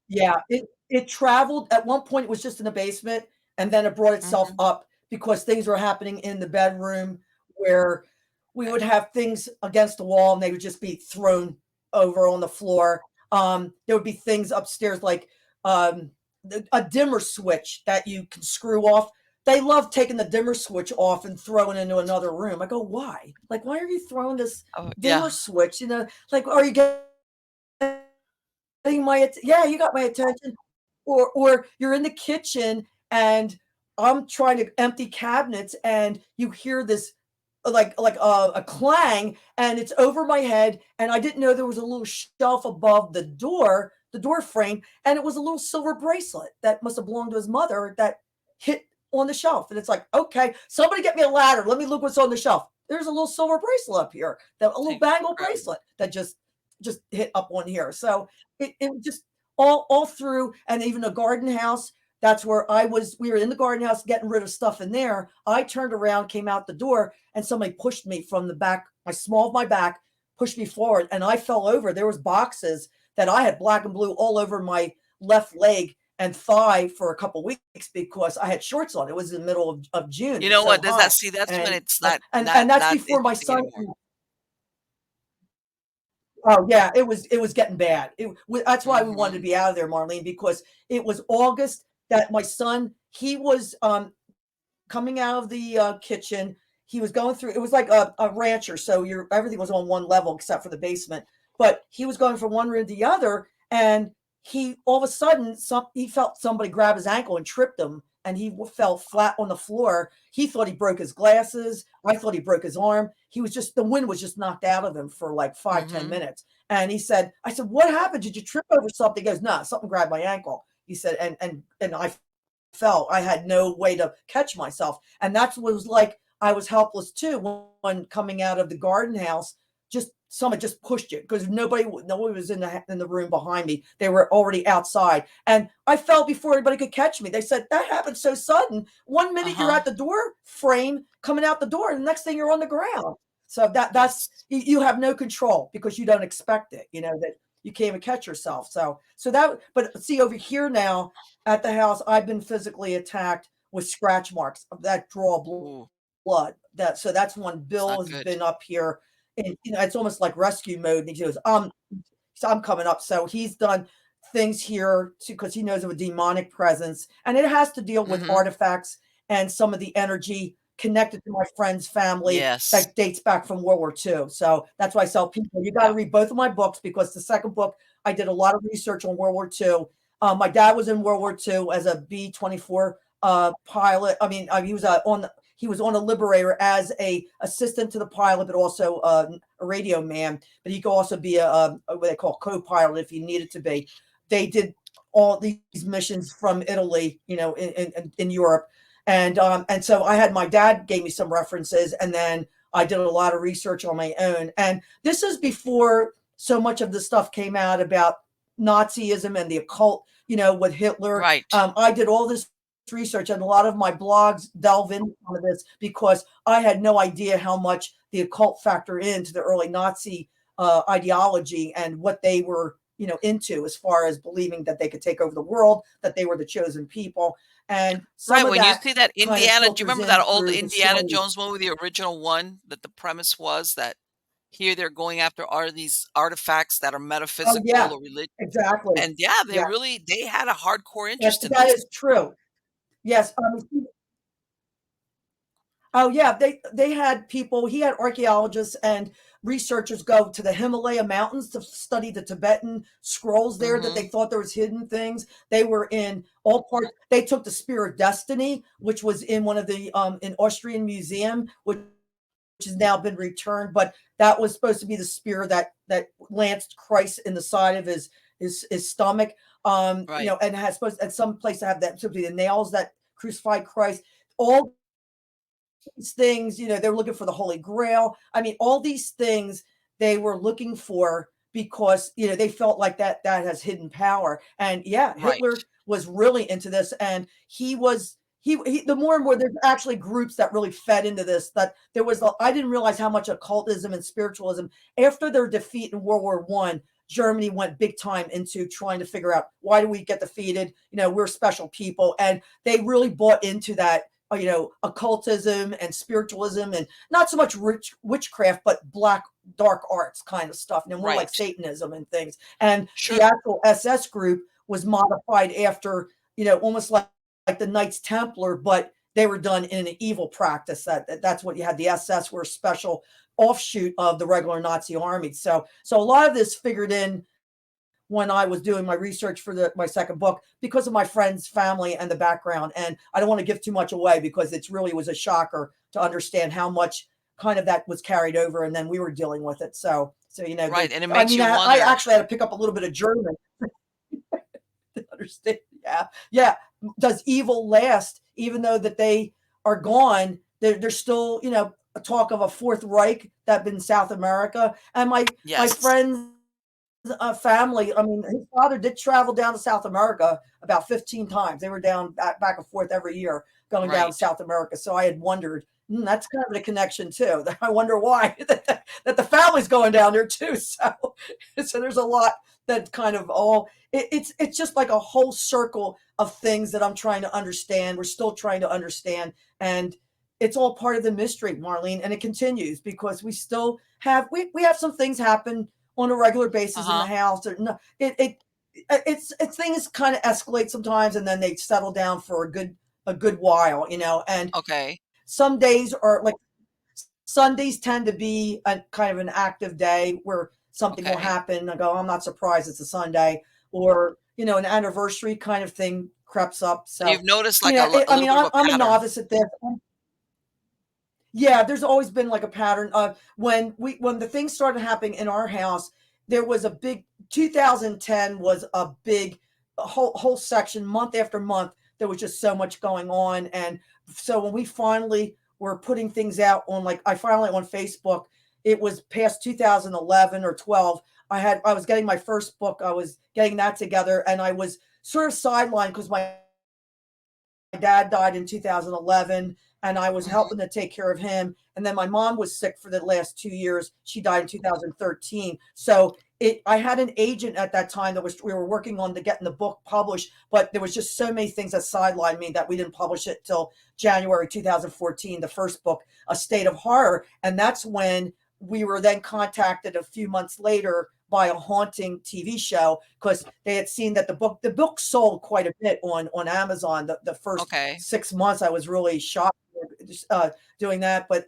Yeah, it traveled. At one point, it was just in the basement, and then it brought itself Mhm. up because things were happening in the bedroom where we Okay. would have things against the wall, and they would just be thrown over on the floor. There would be things upstairs like, um, a dimmer switch that you can screw off. They love taking the dimmer switch off and throwing it into another room. I go, "Why? Like, why are you throwing this Oh, dimmer yeah. switch? Like, are you getting yeah, you got my attention." Or you're in the kitchen and I'm trying to empty cabinets, and you hear this a clang, and it's over my head, and I didn't know there was a little shelf above the door frame, and it was a little silver bracelet that must have belonged to his mother that hit on the shelf. And it's like, okay, somebody get me a ladder. Let me look what's on the shelf. There's a little silver bracelet up here, that a little bangle Incredible. bracelet that just hit up on here. So it just all through, and even a garden house. That's where I was. We were in the garden house getting rid of stuff in there. I turned around, came out the door, and somebody pushed me from the back, my small of my back, pushed me forward, and I fell over. There was boxes that I had black and blue all over my left leg and thigh for a couple weeks because I had shorts on. It was in the middle of June. You It was know so what? Does that hot. see, that's when And it's not and that's not before my interesting son. anymore. Oh yeah, it was getting bad. That's why we wanted to Mhm. be out of there, Marlene, because it was August that my son, he was coming out of the kitchen. He was going through. It was like a rancher, so your everything was on one level except for the basement. But he was going from one room to the other, and he all of a sudden he felt somebody grab his ankle and tripped him, and he fell flat on the floor. He thought he broke his glasses. I thought he broke his arm. He was just, the wind was just knocked out of him for like 5-10 minutes. And he said, I said, what happened? Did you trip over something? He goes, no, something grabbed my ankle. He said, and I fell. I had no way to catch myself. And that's what it was like. I was helpless too when coming out of the garden house. Just someone just pushed you because nobody was in the room behind me. They were already outside, and I fell before anybody could catch me. They said that happened so sudden. One minute you're Uh-huh. at the door frame coming out the door, and the next thing you're on the ground. So that's Yes. you have no control because you don't expect it. You know that you can't even catch yourself. So that, but see over here now at the house, I've been physically attacked with scratch marks that draw Ooh, blood. That's when it's Bill not has good. been up here, and it's almost like rescue mode. And he goes, so I'm coming up. So he's done things here too because he knows of a demonic presence, and it has to deal with Mhm. artifacts and some of the energy connected to my friend's family Yes. that dates back from World War II. So that's why I tell people you got to Yeah. read both of my books because the second book I did a lot of research on World War II. My dad was in World War II as a B-24 pilot. I mean, he was on a Liberator as a assistant to the pilot, but also a radio man. But he could also be what they call co-pilot if he needed to be. They did all these missions from Italy, in Europe, and so I had my dad gave me some references, and then I did a lot of research on my own. And this is before so much of the stuff came out about Nazism and the occult, with Hitler. Right. I did all this research, and a lot of my blogs delve into some of this because I had no idea how much the occult factor into the early Nazi ideology and what they were, into as far as believing that they could take over the world, that they were the chosen people. And some Right, of when you that see that kind of Indiana, do you filters remember in that old through the Indiana stories. Jones movie, the original one, that the premise was that here they're going after are these artifacts that are Oh metaphysical yeah, or religious, exactly. and yeah, Yeah, they had a hardcore yes, interest in that this. is true. Yes. Oh yeah, they had people. He had archaeologists and researchers go to the Himalaya mountains to study the Tibetan scrolls there that they Mhm. thought there was hidden things. They were in all parts. They took the Spear of Destiny, which was in one of the in Austrian museum, which has now been returned. But that was supposed to be the spear that lanced Christ in the side of his stomach. Right. And has supposed at some place to have that supposed to be the nails that crucified Christ. All these things, they were looking for the Holy Grail. I mean, all these things they were looking for because, they felt like that has hidden power. And yeah, Right. Hitler was really into this, and the more and more there's actually groups that really fed into this. That there was, I didn't realize how much occultism and spiritualism after their defeat in World War One. Germany went big time into trying to figure out why do we get defeated? We're special people, and they really bought into that occultism and spiritualism, and not so much witchcraft, but black dark arts kind of stuff, more like Right. Satanism and things. And the Sure. actual SS group was modified after, almost like the Knights Templar, but they were done in an evil practice. That's what you had. The SS were a special offshoot of the regular Nazi army. So a lot of this figured in when I was doing my research for my second book because of my friend's family and the background. And I don't want to give too much away because it really was a shocker to understand how much kind of that was carried over, and then we were dealing with it. So Right. And it I makes mean, you I wonder. actually had to pick up a little bit of German to understand. Yeah, yeah. Does evil last, even though that they are gone? There's still, a talk of a Fourth Reich that been South America, and my Yes. friends family. I mean, his father did travel down to South America about 15 times. They were down back and forth every year going down to Right. South America. So I had wondered, that's kind of a connection too. I wonder why that the family's going down there too. So there's a lot that kind of it's just like a whole circle of things that I'm trying to understand. We're still trying to understand, and it's all part of the mystery, Marlene, and it continues because we have some things happen on a regular basis in the Uh-huh. house. Or no, it's things kind of escalate sometimes, and then they settle down for a good while, And Okay. some days are like Sundays tend to be a kind of an active day where something will Okay. happen. I go, I'm not surprised it's a Sunday, or an anniversary kind of thing creeps up. So you've So noticed like a I little mean, bit of a I'm a pattern. novice at this. Yeah, there's always been like a pattern of when the things started happening in our house, there was a big 2010 was a big whole section month after month. There was just so much going on. And so when we finally were putting things out on, like, I finally on Facebook, it was past 2011 or 12. I was getting my first book. I was getting that together, and I was sort of sidelined because my dad died in 2011, and I was Hmm. helping to take care of him. And then my mom was sick for the last 2 years. She died in 2013. So I had an agent at that time we were working on getting the book published, but there was just so many things that sidelined me that we didn't publish it till January 2014, the first book, A State of Horror. And that's when we were then contacted a few months later by a haunting TV show because they had seen that the book sold quite a bit on Amazon. The first Okay. 6 months, I was really shocked uh, doing that, but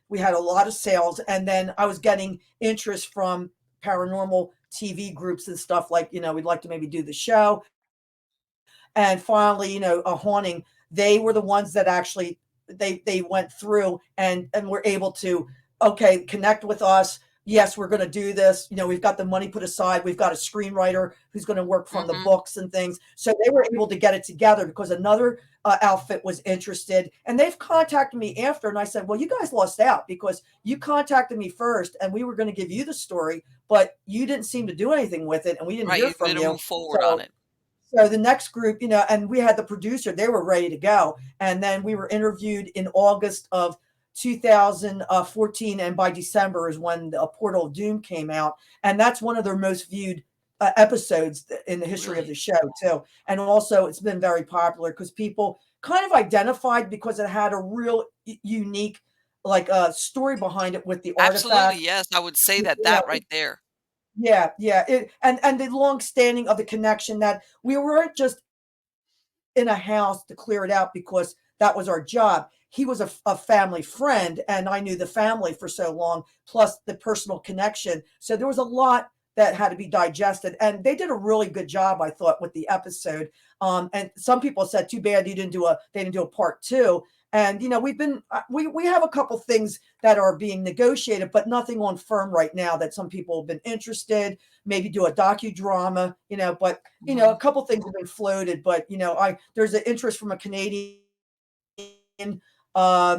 we had a lot of sales, and then I was getting interest from paranormal TV groups and stuff like, we'd like to maybe do the show. And finally, a haunting, they were the ones that actually they went through and were able to, okay, connect with us. Yes, we're going to do this. We've got the money put aside. We've got a screenwriter who's going to work from the Hmm. books and things. So they were able to get it together because another outfit was interested, and they've contacted me after. And I said, well, you guys lost out because you contacted me first, and we were going to give you the story, but you didn't seem to do anything with it, and we didn't Right. hear You from didn't you. move forward on So it. so the next group, and we had the producer, they were ready to go. And then we were interviewed in August of 2014. And by December is when the Portal of Doom came out. And that's one of their most viewed episodes in the history of Really. the show, too. And also, it's been very popular because people kind of identified because it had a real unique, like, story behind it with the Absolutely. artifacts. Yes. I would say You that know, that right there. yeah, yeah. And the long standing of the connection that we weren't just in a house to clear it out because that was our job. He was a family friend, and I knew the family for so long, plus the personal connection. So there was a lot that had to be digested, and they did a really good job, I thought, with the episode. And some people said, "Too bad they didn't do a part two." And we have a couple things that are being negotiated, but nothing on firm right now. That some people have been interested, maybe do a docudrama, but Hmm. a couple things have been floated, but I there's an interest from a Canadian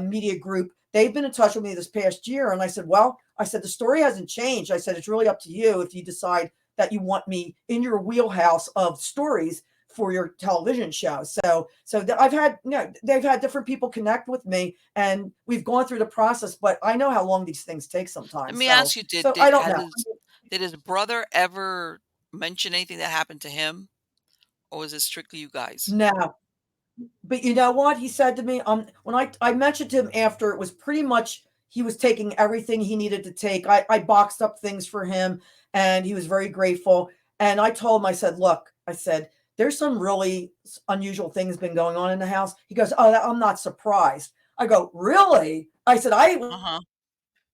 media group. They've been in touch with me this past year, and I said, "Well, I said the story hasn't changed. I said it's really up to you if you decide that you want me in your wheelhouse of stories for your television show." So I've had, they've had different people connect with me, and we've gone through the process. But I know how long these things take Let sometimes. me So ask you, so I don't know. did his brother ever mention anything that happened to him? Or was it strictly you guys? No, but you know what he said to me? When I mentioned to him after, it was pretty much he was taking everything he needed to take. I boxed up things for him, and he was very grateful. And I told him, I said, "Look," I said, "there's some really unusual things been going on in the house." He goes, "Oh, I'm not surprised." I go, "Really?" I said, "I Uh-huh.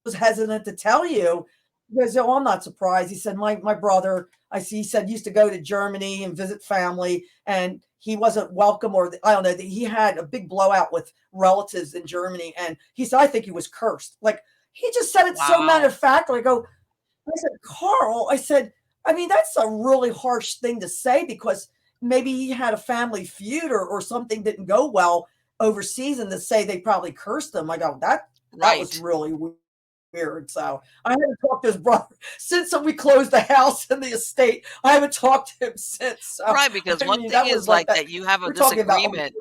was hesitant to tell you." He goes, "Oh, I'm not surprised." He said, "My brother," he said, "used to go to Germany and visit family, and he wasn't welcome, or I don't know. He had a big blowout with relatives in Germany, and he said, I think he was cursed." Like he just said it so matter Wow. of fact. I said, "Carl," I said, "I mean, that's a really harsh thing to say because maybe he had a family feud or something didn't go well overseas, and to say they probably cursed him." I go, that was Right. really weird. So I haven't talked to his brother since we closed the house and the estate. I haven't talked to him since. So Right, because I one mean, thing that was is like like that. that you have a We're talking about disagreement.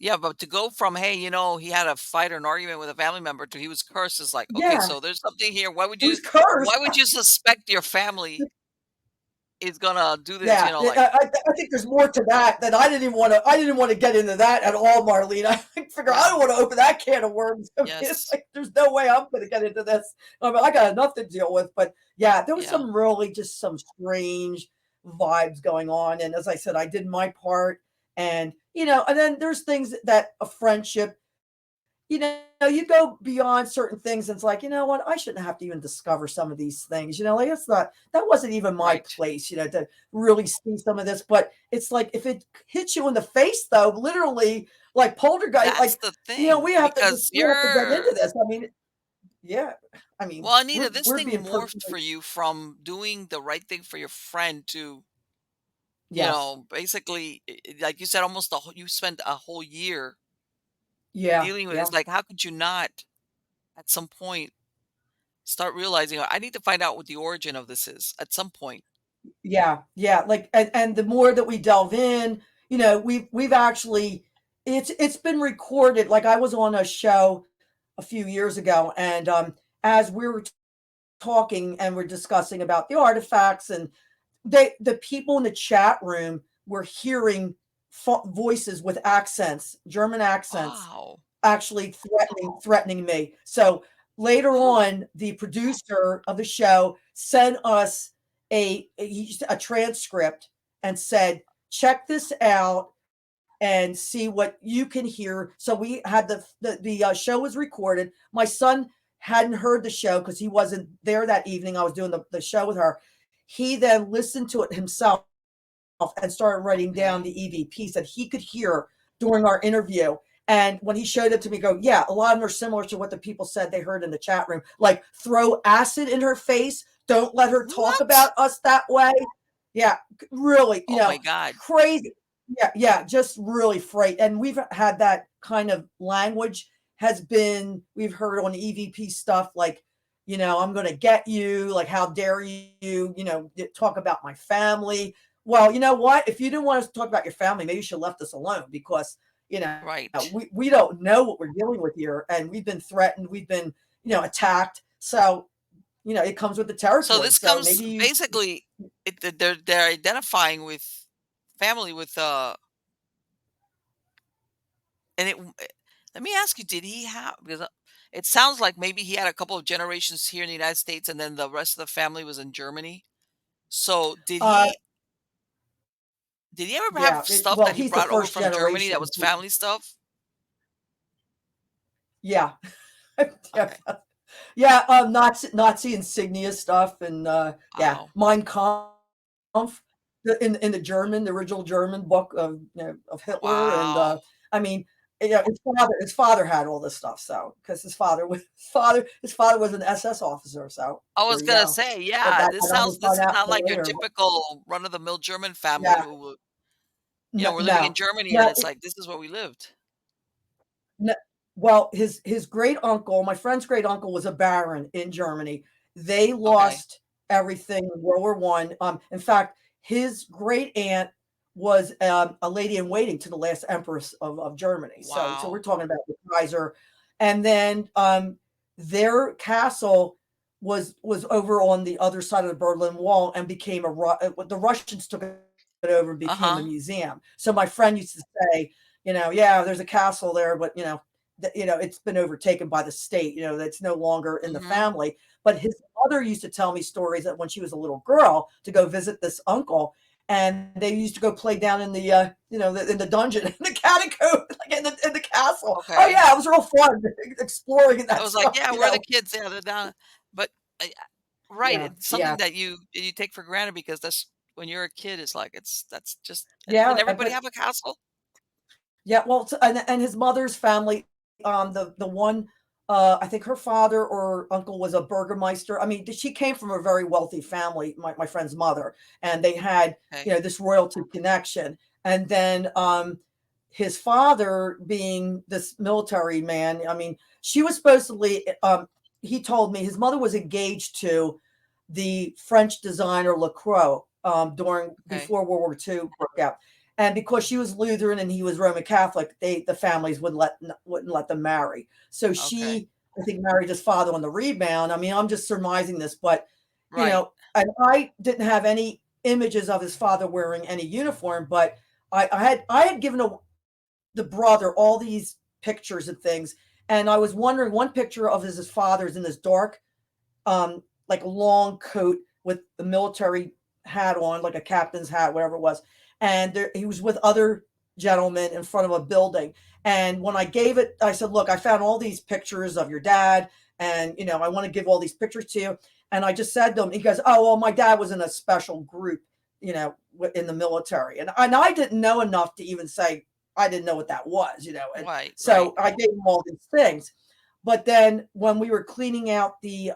Yeah, but to go from, hey, he had a fight or an argument with a family member to he was cursed is like, okay, yeah, so there's something here. Why would he you was cursed. why would you suspect your family is gonna do this, Yeah, like I think there's more to that that I didn't even want to. I didn't want to get into that at all, Marlene. I figure I yeah, don't want to open that can of worms. It's yes, like there's no way I'm going to get into this. I mean, I got enough to deal with. But yeah, there was yeah. some really just some strange vibes going on. And as I said, I did my part, and and then there's things that a friendship you go beyond certain things. And it's like, you know what? I shouldn't have to even discover some of these things. Like it's not that wasn't even my Right. place, to really see some of this. But it's like if it hits you in the face, though, literally, like poltergeist, That's like the thing because we have to get into you're this. I mean, yeah. I mean, well, Anita, this we're thing being morphed personally, for you from doing the right thing for your friend to, yes, basically, like you said, almost you spent a whole year yeah, dealing with it. It's yeah. like, how could you not at some point start realizing, I need to find out what the origin of this is at some point. Yeah, yeah, like, and the more that we delve in, we've actually it's been recorded. Like I was on a show a few years ago, and as we were talking and we're discussing about the artifacts, and the people in the chat room were hearing voices with accents, German accents, Wow. actually threatening me. So later on, the producer of the show sent us a transcript and said, "Check this out and see what you can hear." So we had the show was recorded. My son hadn't heard the show because he wasn't there that evening. I was doing the show with her. He then listened to it himself and started writing down Okay. the EVPs that he could hear during our interview. And when he showed it to me, go, yeah, a lot of them are similar to what the people said they heard in the chat room. Like throw acid in her face. Don't let her talk What? about us that way. Yeah, really, Oh my God. crazy. Yeah, yeah, just really fright. And we've had that kind of language we've heard on EVP stuff like, I'm going to get you, like, how dare you, talk about my family. Well, you know what? If you didn't want us to talk about your family, maybe you should have left us alone because, you know, Right. we don't know what we're dealing with here. And we've been threatened. We've been, attacked. So, it comes with the So territory. this So comes maybe basically, they're identifying with family with and let me ask you, did he have because it sounds like maybe he had a couple of generations here in the United States and then the rest of the family was in Germany. So uh, did he ever have yeah, stuff well, that he he's the brought over first from Germany generation. that was family stuff? Yeah. Yeah. Okay. Yeah, Nazi insignia stuff, and yeah, Wow. Mein Kampf, in the German, the original German book of Hitler, and Wow. I mean, his father had all this stuff, so because his father was an SS officer, so I there was you gonna go. say, But yeah, that I only this found is out not like your later. typical run of the mill German family Yeah, who, no, were living in no, Germany and no. it's like this is where we lived. No, well, his great uncle, my friend's great uncle, was a baron in Germany. They Okay. lost everything in World War One. In fact, his great aunt was a lady in waiting to the last empress of Germany. So we're Wow. talking about the Kaiser, and then their castle was over on the other side of the Berlin Wall and became the Russians took it over and became a Uh-huh. museum. So my friend used to say, yeah, there's a castle there, but it's been overtaken by the state. That's no longer in the Mhm. family. But his mother used to tell me stories that when she was a little girl to go visit this uncle, and they used to go play down in the in the dungeon in the catacomb, like in the castle. Oh Okay. yeah, it was real fun exploring I that was like, stuff. yeah, where are the kids? Yeah, they're down. But right. Yeah, It's something yeah, that you take for granted because that's when you're a kid, it's like that's just didn't yeah, everybody but have a castle? yeah, well, and his mother's family, the one, I think her father or uncle was a burgermeister. I mean, she came from a very wealthy family, my friend's mother, and they had, Okay. this royalty connection. And then, his father being this military man, I mean, she was supposedly, he told me his mother was engaged to the French designer Lacroix, during Okay. before World War II broke out. And because she was Lutheran and he was Roman Catholic, the families wouldn't let them marry. So Okay. she, I think, married his father on the rebound. I mean, I'm just surmising this, but Right. and I didn't have any images of his father wearing any uniform, but I had given the brother all these pictures and things, and I was wondering, one picture of his father's in this dark, like a long coat with the military hat on, like a captain's hat, whatever it was. And he was with other gentlemen in front of a building. And when I gave it, I said, "Look, I found all these pictures of your dad, and I want to give all these pictures to you." And I just said to him, he goes, "Oh, well, my dad was in a special group, in the military," and I didn't know enough to even say I didn't know what that was. And Right. Right. so I gave him all these things. But then when we were cleaning out the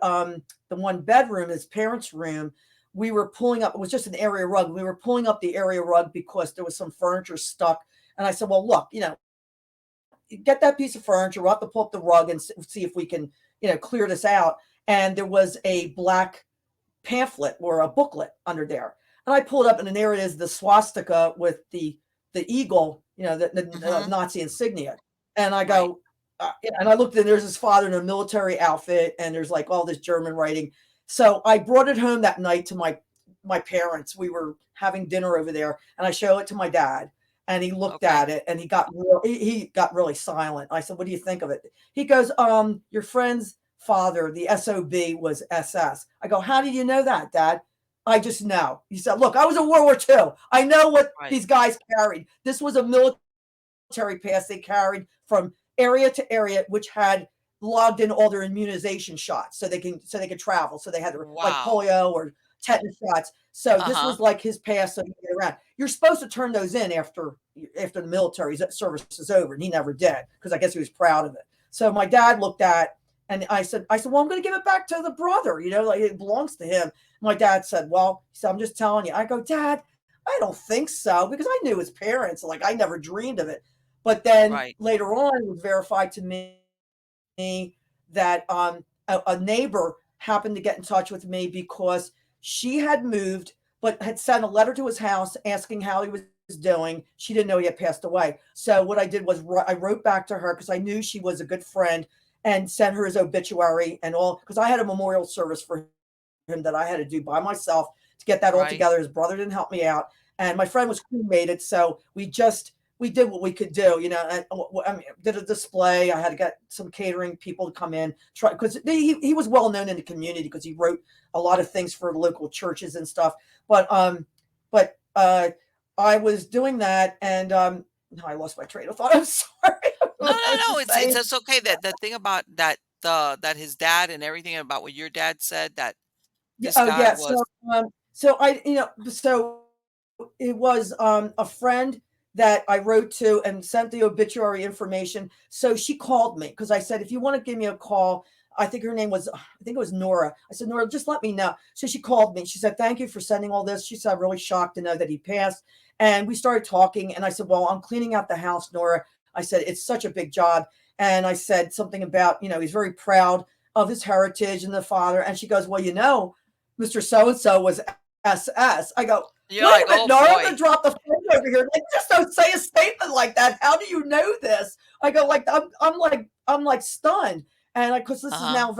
one bedroom, his parents' room, we were pulling up. It was just an area rug. We were pulling up the area rug because there was some furniture stuck. And I said, "Well, look, get that piece of furniture. We'll have to pull up the rug and see if we can, clear this out." And there was a black pamphlet or a booklet under there. And I pulled up, and there it is, the swastika with the eagle, the Mhm. Nazi insignia. And I Right. go, and I looked, and there's his father in a military outfit, and there's like all this German writing. So I brought it home that night to my parents. We were having dinner over there, and I show it to my dad, and he looked Okay. at it, and he got really silent. I said, "What do you think of it?" He goes, "Your friend's father, the SOB, was SS." I go, "How do you know that, Dad?" "I just know." He said, "Look, I was in World War II. I know what Right. these guys carried. This was a military pass they carried from area to area, which had logged in all their immunization shots, so they could travel. So they had like Wow. polio or tetanus shots. So this Uh-huh. was like his pass, so he could get around. You're supposed to turn those in after the military service is over, and he never did because I guess he was proud of it. So my dad looked at, and I said, "Well, I'm going to give it back to the brother. Like it belongs to him." My dad said, "Well," he said, "I'm just telling you." I go, "Dad, I don't think so," because I knew his parents. Like I never dreamed of it. But then Right. later on, it was verified to me that a neighbor happened to get in touch with me because she had moved, but had sent a letter to his house asking how he was doing. She didn't know he had passed away. So what I did was I wrote back to her because I knew she was a good friend, and sent her his obituary and all, because I had a memorial service for him that I had to do by myself to get that all Right. together. His brother didn't help me out, and my friend was cremated, so we did what we could do, and I mean, did a display. I had to get some catering people to come in, try, because he was well known in the community because he wrote a lot of things for local churches and stuff. But I was doing that, and now I lost my train of thought. I'm sorry. I don't No, know what I was no, no. just It's saying. it's okay that the thing about that his dad and everything about what your dad said that Yeah, this oh, guy yeah, was so it was, a friend that I wrote to and sent the obituary information. So she called me because I said, "If you wanna give me a call," I think her name was I think it was Nora. I said, "Nora, just let me know." So she called me. She said, "Thank you for sending all this." She said, "I'm really shocked to know that he passed." And we started talking, and I said, "Well, I'm cleaning out the house, Nora." I said, "It's such a big job." And I said something about, he's very proud of his heritage and the father. And she goes, "Well, Mr. So and so was SS." I go, you're "Wait like, a minute, oh Nora, I'm boy. gonna drop the phone over here. Like, just don't say a statement like that. How do you know this?" I go, like, I'm like stunned. And because this is Uh-huh. now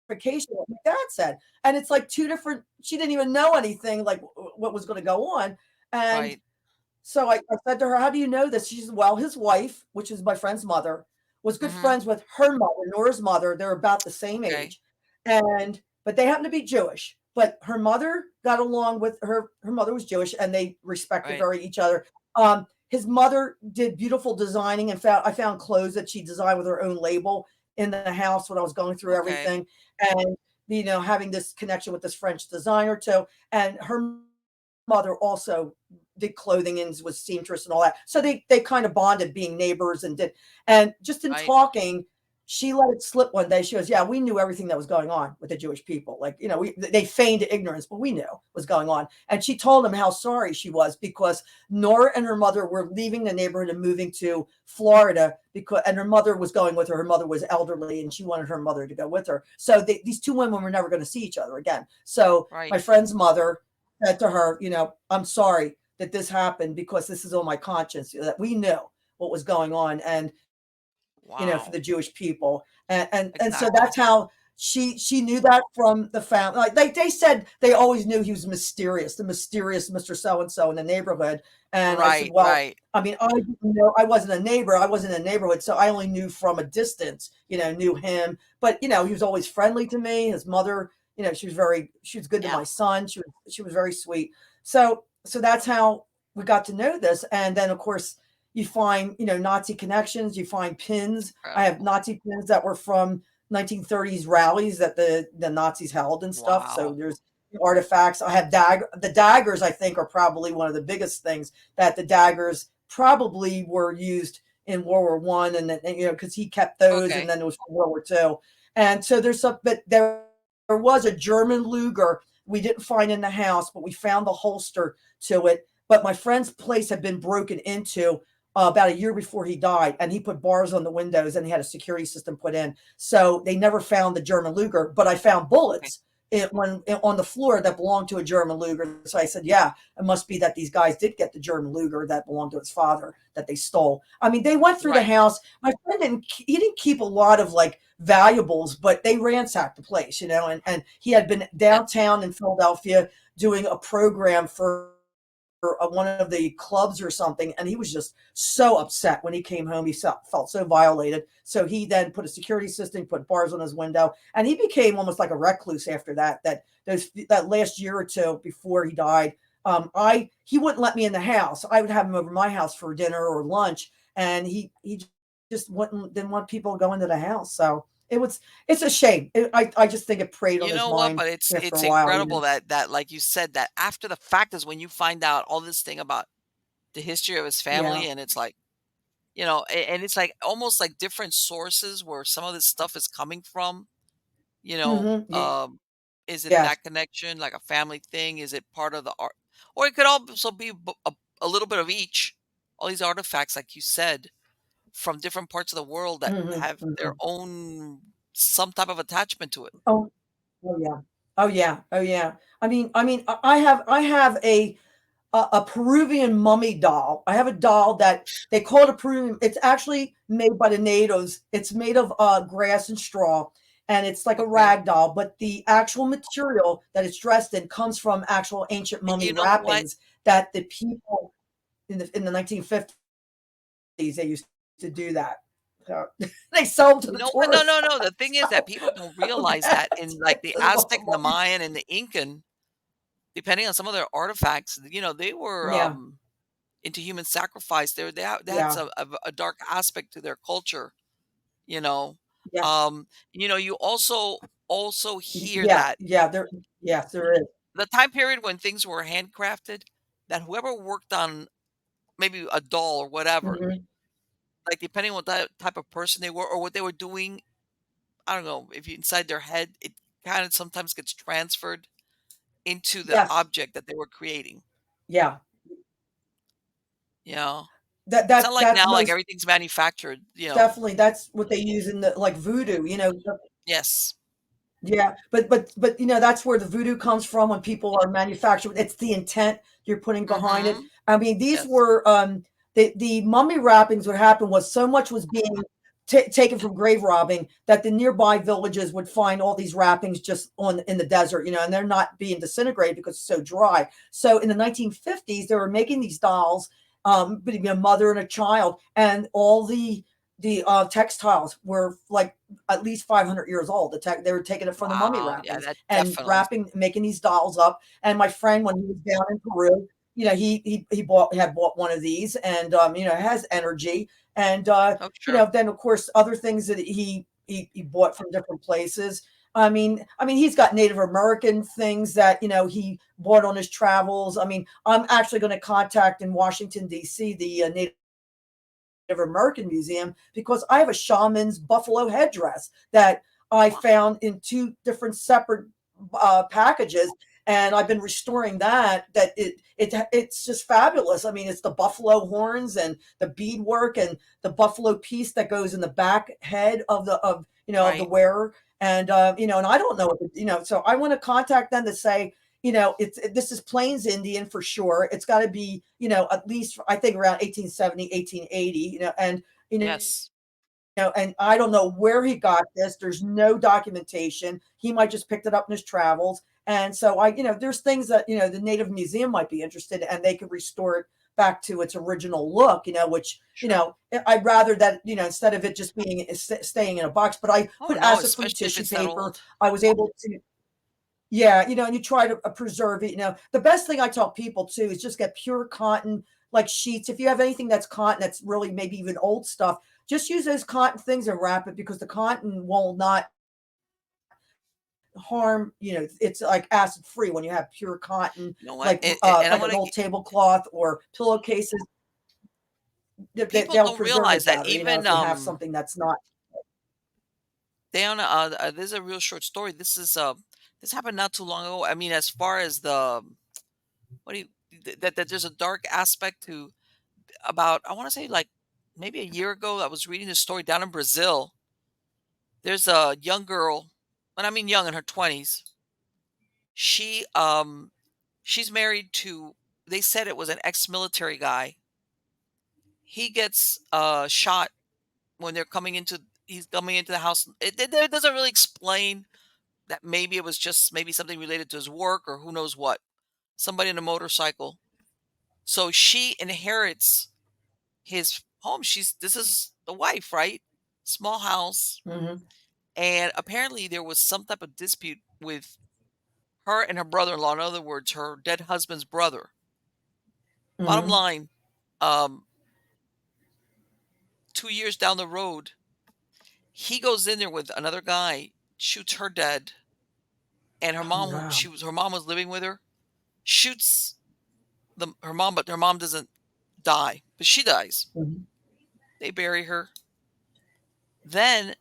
verification what my dad said. And it's like two different, she didn't even know anything like what was gonna go on. And Right. so I said to her, "How do you know this?" She said, "Well, his wife, which is my friend's mother, was good Mhm. friends with her mother, Nora's mother. They're about the same Okay. age, but they happen to be Jewish. But her mother got along with her. Her mother was Jewish, and they respected Right. very each other. His mother did beautiful designing, and I found clothes that she designed with her own label in the house when I was going through Okay. everything. And having this connection with this French designer too. And her mother also did clothing and was seamstress and all that. So they kind of bonded being neighbors and just in Right. talking, she let it slip one day. She goes, "Yeah, we knew everything that was going on with the Jewish people. Like, they feigned ignorance, but we knew what was going on." And she told him how sorry she was because Nora and her mother were leaving the neighborhood and moving to Florida and her mother was going with her. Her mother was elderly and she wanted her mother to go with her. So these two women were never going to see each other again. So Right. my friend's mother said to her, "I'm sorry that this happened because this is on my conscience, that we knew what was going on." And for the Wow. Jewish people. And so that's Exactly. how she knew that from the family. Like they said they always knew he was mysterious, the mysterious Mr. So and so in the neighborhood. And I said, Right. "Well, Right. I mean, I didn't know, I wasn't a neighbor, I wasn't in a neighborhood, so I only knew from a distance, knew him. But he was always friendly to me. His mother, she was good to Yeah. my son. She was very sweet. So that's how we got to know this. And then of course you find, Nazi connections, you find pins. I have Incredible. Nazi pins that were from 1930s rallies that the Nazis held and stuff. So Wow. there's artifacts. I have the daggers, I think, are probably one of the biggest things, that the daggers probably were used in World War I, and then, because he kept those, and Okay. then it was for World War II. And so but there was a German Luger we didn't find in the house, but we found the holster to it. But my friend's place had been broken into about a year before he died, and he put bars on the windows and he had a security system put in. So they never found the German Luger, but I found Okay. bullets on the floor that belonged to a German Luger. So I said, "Yeah, it must be that these guys did get the German Luger that belonged to his father that they stole." I mean, they went through the Right. house. My friend didn't keep a lot of like valuables, but they ransacked the place, and he had been Yeah. downtown in Philadelphia doing a program for one of the clubs or something, and he was just so upset when he came home. He felt so violated. So he then put a security system, put bars on his window, and he became almost like a recluse after that. That last year or two before he died, he wouldn't let me in the house. I would have him over my house for dinner or lunch, and he just didn't want people to go into the house. So it's a shame. I just think it preyed on You his know what? mind But it's after it's a while. incredible that like you said, that after the fact is when you find out all this thing about the history of his Yeah. family, and it's like, and it's like almost like different sources where some of this stuff is coming from. You know, Hmm. is it Yes. that connection, like a family thing? Is it part of the art, or it could also be a little bit of each? All these artifacts, like you said, from different parts of the world that Mhm, have their mhm. own some type of attachment to it. Oh, oh, yeah. Oh, yeah. Oh, yeah. I mean, I have a Peruvian mummy doll. I have a doll that they call it a Peruvian. It's actually made by the natives. It's made of grass and straw, and it's like a Okay, rag doll. But the actual material that it's dressed in comes from actual ancient and mummy you know what? wrappings that the people in the 1950s they used to do that. So, they sell them to You the know what? No, tourists. no, no. The thing is that So people don't okay, realize that in like the the Aztec and the mummy. Mayan and the Incan, depending on some of their artifacts, they were Yeah, into human sacrifice. They had yeah, a dark aspect to their culture. You know, yes, you also hear yeah, that yeah. Yes, there is. the time period when things were handcrafted, that whoever worked on maybe a doll or whatever, Mhm. like depending on what that type of person they were or what they were doing, I don't know if you inside their head, it kind of sometimes gets transferred into the Yes, object that they were creating. yeah. You know, That it's not that like that now, like most everything's manufactured. definitely. That's what they use in the like voodoo. Yes. Yeah, but that's where the voodoo comes from when people are manufactured. It's the intent you're putting behind it. Mm-hmm. I mean, these Yes. were the mummy wrappings. What happened was so much was being taken from grave robbing that the nearby villages would find all these wrappings just on in the desert, and they're not being disintegrated because it's so dry. So in the 1950s, they were making these dolls, between a mother and a child, and all the textiles were like at least 500 years old. They were taking it from the mummy Wow. Yeah, wrappings that and definitely. wrapping, making these dolls up. And my friend, when he was down in Peru, he had bought one of these, and it has energy. And Oh, sure. then of course other things that he bought from different places. I mean, he's got Native American things that he bought on his travels. I mean, I'm actually going to contact in Washington D.C. the Native American Museum because I have a shaman's buffalo headdress that I Wow. found in two different separate packages, and I've been restoring that. It's just fabulous. I mean, it's the buffalo horns and the beadwork and the buffalo piece that goes in the back head of the Right. wearer, and I don't know so I want to contact them to say, this is Plains Indian for sure. It's got to be, at least I think around 1870, 1880, and Yes. and I don't know where he got this. There's no documentation. He might just picked it up in his travels. And so there's things that, the Native Museum might be interested in, and they could restore it back to its original look, which, Sure. I'd rather that, instead of it just being staying in a box, but I Oh put no, acid-free especially if tissue it's that paper. old. I was able to, yeah, and you try to preserve it. The best thing I tell people too is just get pure cotton, like sheets. If you have anything that's cotton, that's really maybe even old stuff, just use those cotton things and wrap it because the cotton will not harm. It's like acid free when you have pure cotton, You know what? like And I like want an to. old tablecloth or pillowcases. People They'll don't preserve realize it that better. even If you have something that's not. Diana, there's a real short story. This happened not too long ago. I mean, as far as what do you that there's a dark aspect to about I want to say like maybe a year ago I was reading a story down in Brazil. There's a young girl, and I mean young in her 20s. She she's married to they said it was an ex-military guy. He gets shot when he's coming into the house. It doesn't really explain that maybe it was just maybe something related to his work or who knows what. Somebody in a motorcycle. So she inherits his home. This is the wife, right? Small house. Hmm. And apparently there was some type of dispute with her and her brother-in-law. In other words, her dead husband's brother. Bottom Hmm. line, um, 2 years down the road, he goes in there with another guy, shoots her dead, and her Oh mom, wow. her mom was living with her, shoots her mom, but her mom doesn't die, but she dies. Hmm. They bury her. Then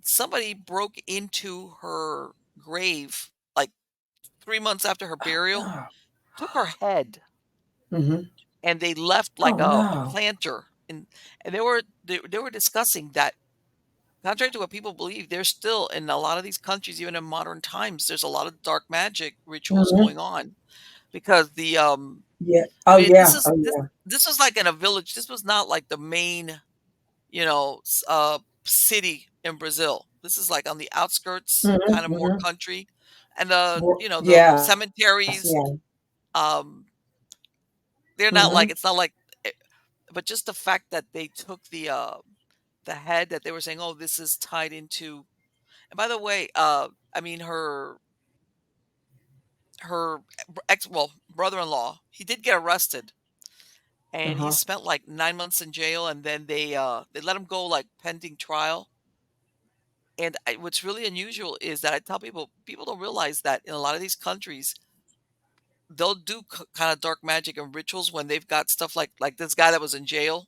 somebody broke into her grave like 3 months after her Oh burial, no. took her head, Hmm. and they left like Oh a no. planter. And they were discussing that contrary to what people believe, there's still in a lot of these countries, even in modern times, there's a lot of dark magic rituals Hmm. going on because Yeah. I Oh mean, yeah. Oh yeah. this was like in a village. This was not like the main, you know, city in Brazil. This is like on the outskirts, Hmm. kind of more Hmm. country, and the Yeah. cemeteries. Yeah. Um, they're not like Hmm. it's not like, eh, but just the fact that they took the head that they were saying, oh, this is tied into. And by the way, I mean her brother-in-law, he did get arrested and he Uh-huh. spent like 9 months in jail, and then they let him go like pending trial. And what's really unusual is that I tell people don't realize that in a lot of these countries, they'll do kind of dark magic and rituals when they've got stuff like this guy that was in jail,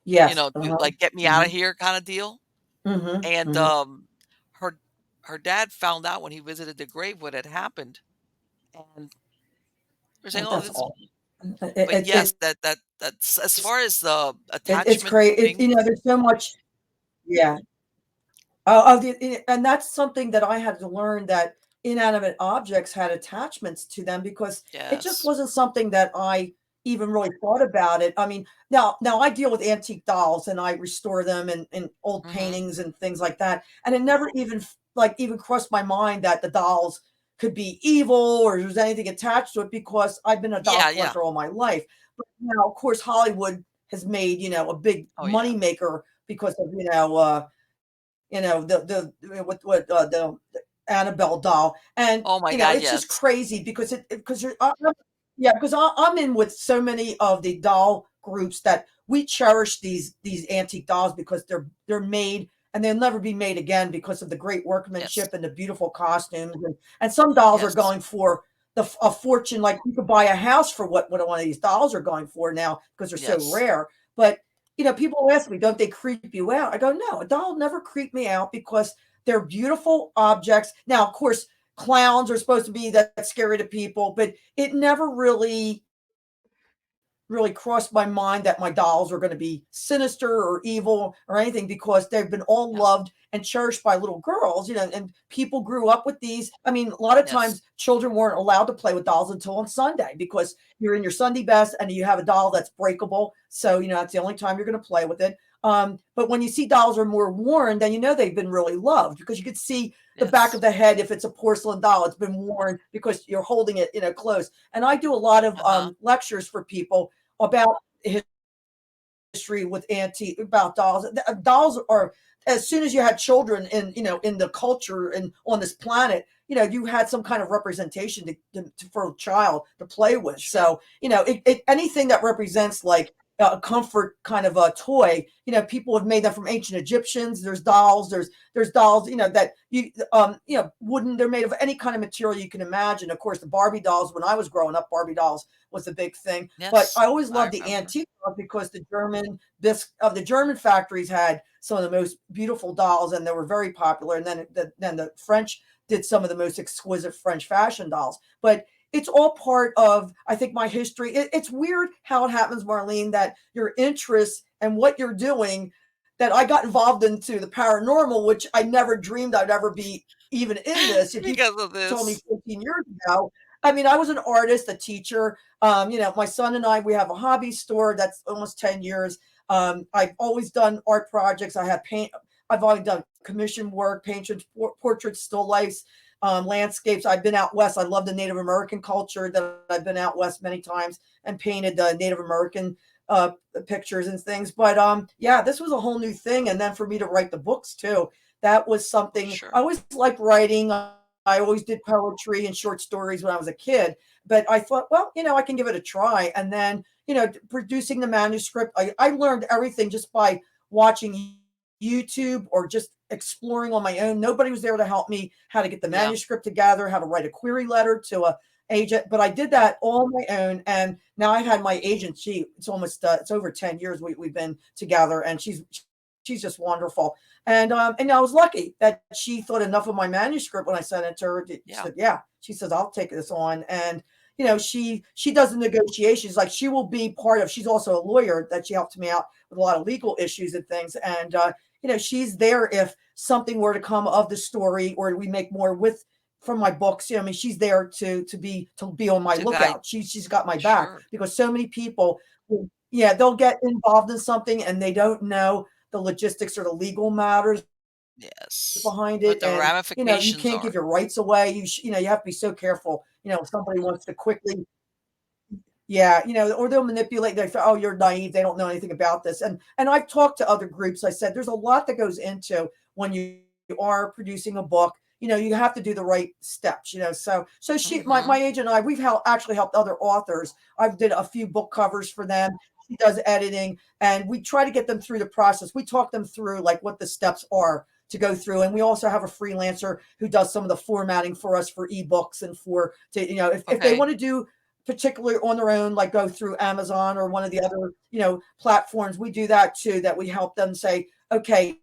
Yes. Uh-huh. like get me out of Hmm. here kind of deal. Hmm. And Hmm. her her dad found out when he visited the grave what had happened, and they're saying, Oh, "Oh, that's this." all. But It, yes, it, that's as far as the it's attachment crazy. thing. There's so much. Yeah. And that's something that I had to learn, that inanimate objects had attachments to them, because it just Yes. wasn't something that I even really thought about it. I mean, now I deal with antique dolls and I restore them and old Hmm. paintings and things like that. And it never even crossed my mind that the dolls could be evil or there's anything attached to it, because I've been a doll Yeah, yeah. collector all my life. But now, of course, Hollywood has made, a big Oh, yeah. money maker because of, the Annabelle doll, and Oh my God, it's just yes. crazy because because you're yeah, because I'm in with so many of the doll groups that we cherish these antique dolls because they're made and they'll never be made again because of the great Yes. workmanship and the beautiful costumes. And some dolls are Yes. going for a fortune. Like you could buy a house for what one of these dolls are going for now because they're so Yes. rare. But people ask me, don't they creep you out? I go, no, a doll never creeped me out because they're beautiful objects. Now, of course, clowns are supposed to be that scary to people, but it never really crossed my mind that my dolls were going to be sinister or evil or anything because they've been all Yes. loved and cherished by little girls, and people grew up with these. I mean, a lot of Yes. times children weren't allowed to play with dolls until on Sunday because you're in your Sunday best and you have a doll that's breakable. So, that's the only time you're going to play with it. But when you see dolls are more worn, then they've been really loved because you could see the back of Yes. the head. If it's a porcelain doll, it's been worn because you're holding it, close. And I do a lot of Uh-huh. lectures for people about history with antique about dolls. Dolls are, as soon as you had children in the culture and on this planet, you had some kind of representation for a child to play with. Sure. So anything that represents like a comfort kind of a toy, people have made that from ancient Egyptians. There's dolls. There's dolls, that wooden. They're made of any kind of material you can imagine. Of course, the Barbie dolls. When I was growing up, Barbie dolls was the big thing. But Yes. I always I loved the remember. antique dolls because the German factories had some of the most beautiful dolls, and they were very popular. And then the French did some of the most exquisite French fashion dolls. But it's all part of, I think, my history. It's weird how it happens, Marlene, that your interests and what you're doing, that I got involved into the paranormal, which I never dreamed I'd ever be even in this. If you Because of told me this. 14 years ago, I mean, I was an artist, a teacher. My son and I, we have a hobby store that's almost 10 years. I've always done art projects. I've always done commission work, paintings, portraits, still lifes, landscapes. I've been out west. I love the Native American culture. That I've been out west many times and painted Native American uh, pictures and things. But yeah, this was a whole new thing. And then for me to write the books too, that was something I Sure. always liked writing. I always did poetry and short stories when I was a kid. But I thought, well, I can give it a try. And then, producing the manuscript, I learned everything just by watching YouTube or just exploring on my own. Nobody was there to help me how to get the Yeah. manuscript together, how to write a query letter to a agent, but I did that all on my own. And now I've had my agent. It's over 10 years we've been together, and she's just wonderful. And I was lucky that she thought enough of my manuscript when I sent it to her. She Yeah. said, yeah, she says, I'll take this on. And she does the negotiations. Like she will be part of, she's also a lawyer that she helped me out with a lot of legal issues and things. And she's there if something were to come of the story or we make more with from my books. I mean, she's there to be on my To guide. lookout. She's got my back Sure. because so many people, yeah, they'll get involved in something and they don't know the logistics or the legal matters Yes. behind What it. the And you ramifications can't give are. your rights away. You have to be so careful. If somebody wants to quickly, yeah, or they'll manipulate. They say, "Oh, you're naive. They don't know anything about this." And I've talked to other groups. I said, "There's a lot that goes into when you are producing a book. You have to do the right steps. So my Mm-hmm. agent and I, actually helped other authors. I've did a few book covers for them. She does editing, and we try to get them through the process. We talk them through like what the steps are to go through. And we also have a freelancer who does some of the formatting for us for ebooks and if they Okay. want to do particularly on their own, like go through Amazon or one of the other, platforms. We do that too, that we help them say, okay,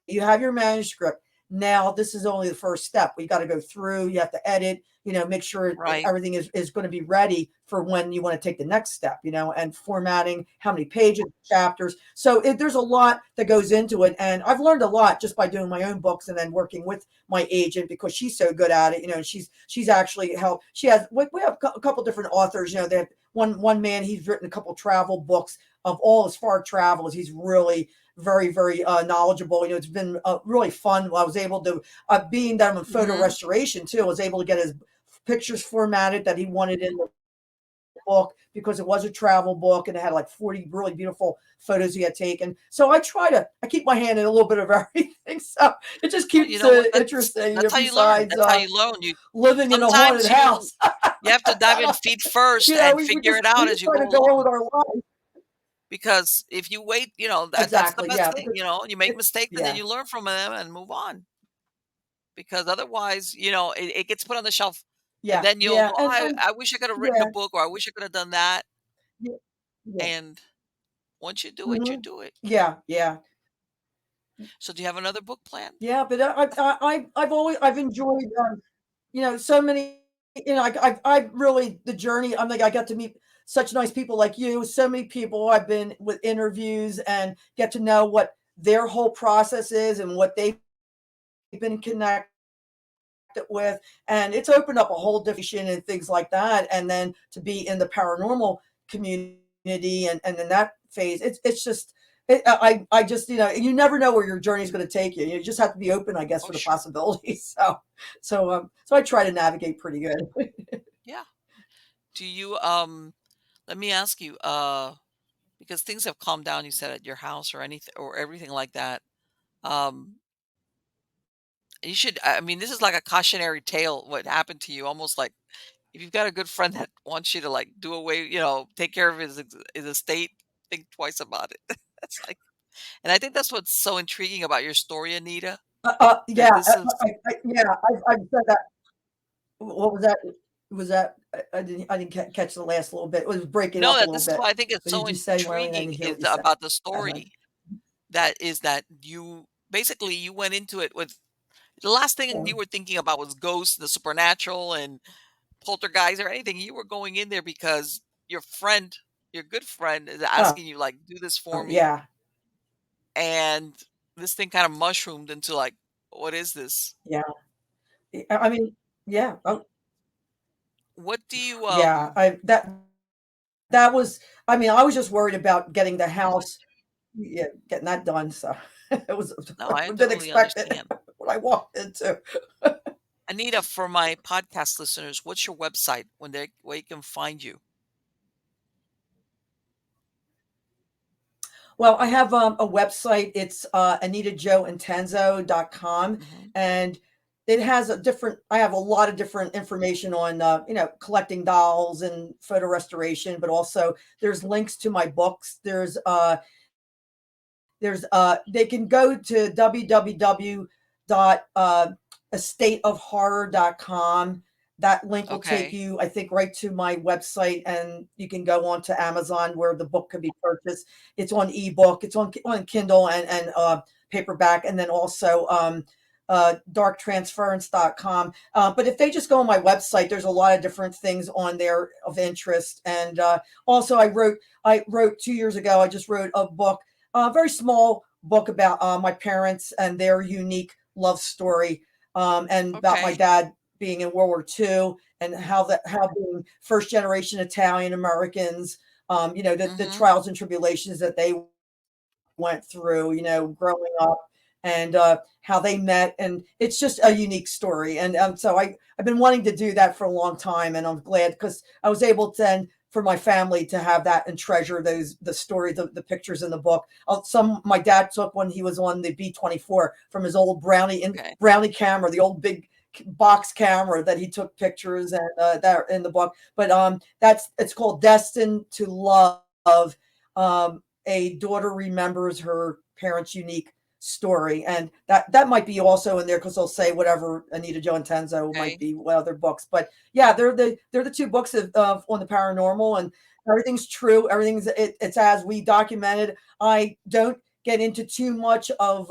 you have your manuscript. Now this is only the first step. We got to go through, you have to edit, make sure Right. everything is going to be ready for when you want to take the next step, and formatting, how many pages, chapters. So there's a lot that goes into it. And I've learned a lot just by doing my own books and then working with my agent because she's so good at it, and she's actually helped. We have a couple different authors, they have one man, he's written a couple travel books of all his far travels. He's really very, very knowledgeable. It's been really fun. I was able to, being that I'm in photo Mm-hmm. restoration too, I was able to get his pictures formatted that he wanted in the book because it was a travel book and it had like 40 really beautiful photos he had taken. So I keep my hand in a little bit of everything. So it just Well, you keeps know what? it interesting, That's how you learn. besides That's how you learn. You living in a haunted sometimes you house. you have to dive in feet first and We figure just it we out just as you try go to go on along. with our life. Because if you wait, that's the Exactly, best yeah, thing, because you make it mistakes and then yeah, you learn from them and move on. Because otherwise, it gets put on the shelf and yeah, then you'll yeah, go, I wish I could have written a yeah, book or I wish I could have done that. yeah, yeah, And once you do it, you mhm, do it. yeah, yeah. So do you have another book planned? Yeah, but I've always I've enjoyed, so many, I really the journey. I'm like I got to meet such nice people like you. So many people I've been with interviews and get to know what their whole process is and what they've been connected with, and it's opened up a whole different and things like that. And then to be in the paranormal community and in that phase, it's just I just you never know where your journey is going to take you. You just have to be open, I guess, Oh, for the sure. possibilities. So I try to navigate pretty good. Yeah. Do you let me ask you, because things have calmed down, you said at your house or anything or everything like that. Um you should, I mean, this is like a cautionary tale what happened to you, almost like if you've got a good friend that wants you to like do away, take care of his estate, think twice about it. That's like, and I think that's what's so intriguing about your story, Anita, that Yeah, this is yeah, I've said that. What was that? Was that I didn't catch the last little bit. It was breaking no, up a that little this is bit. why I think it's What so did you say, Marlene? I intriguing didn't hear is what you said. about the Uh-huh. story that you basically you went into it with the last thing Yeah. you were thinking about was ghosts, the supernatural, and poltergeist or anything. You were going in there because your friend, your good friend, is Oh, asking you like, "Do this for me," yeah. and this thing kind of mushroomed into like, "What is this?" Yeah. I mean, yeah. Oh, What do you yeah. That was I mean, I was just worried about getting the house, yeah, getting that done, so it was No, I a bit totally expected understand. what I walked into. Anita, for my podcast listeners, what's your website where you can find you? Well, I have, a website. It's, AnitaJoIntenzo.com, Hmm. and it has a different I have a lot of different information on, collecting dolls and photo restoration, but also there's links to my books. They can go to www dot estateofhorror.com. That link will take Okay. you, I think, right to my website, and you can go on to Amazon where the book can be purchased. It's on ebook, it's on Kindle and paperback, and then also darktransference.com. But if they just go on my website, there's a lot of different things on there of interest. And also, I wrote 2 years ago. I just wrote a book, a very small book about my parents and their unique love story, and about my Okay. dad being in World War II and how being first generation Italian Americans, the Hmm. trials and tribulations that they went through, growing up, and how they met, and it's just a unique story. And so I've been wanting to do that for a long time, and I'm glad because I was able to then for my family to have that and treasure the story, the pictures in the book. Some my dad took when he was on the B-24 from his old Okay. Brownie camera, the old big box camera that he took pictures, and that in the book. But that's it's called Destined to Love. A daughter remembers her parents' unique story, and that might be also in there because they'll say whatever Anita Jo Intenzo might Okay. be what other books. But yeah, they're the two books on the paranormal, and everything's true. It's as we documented. I don't get into too much of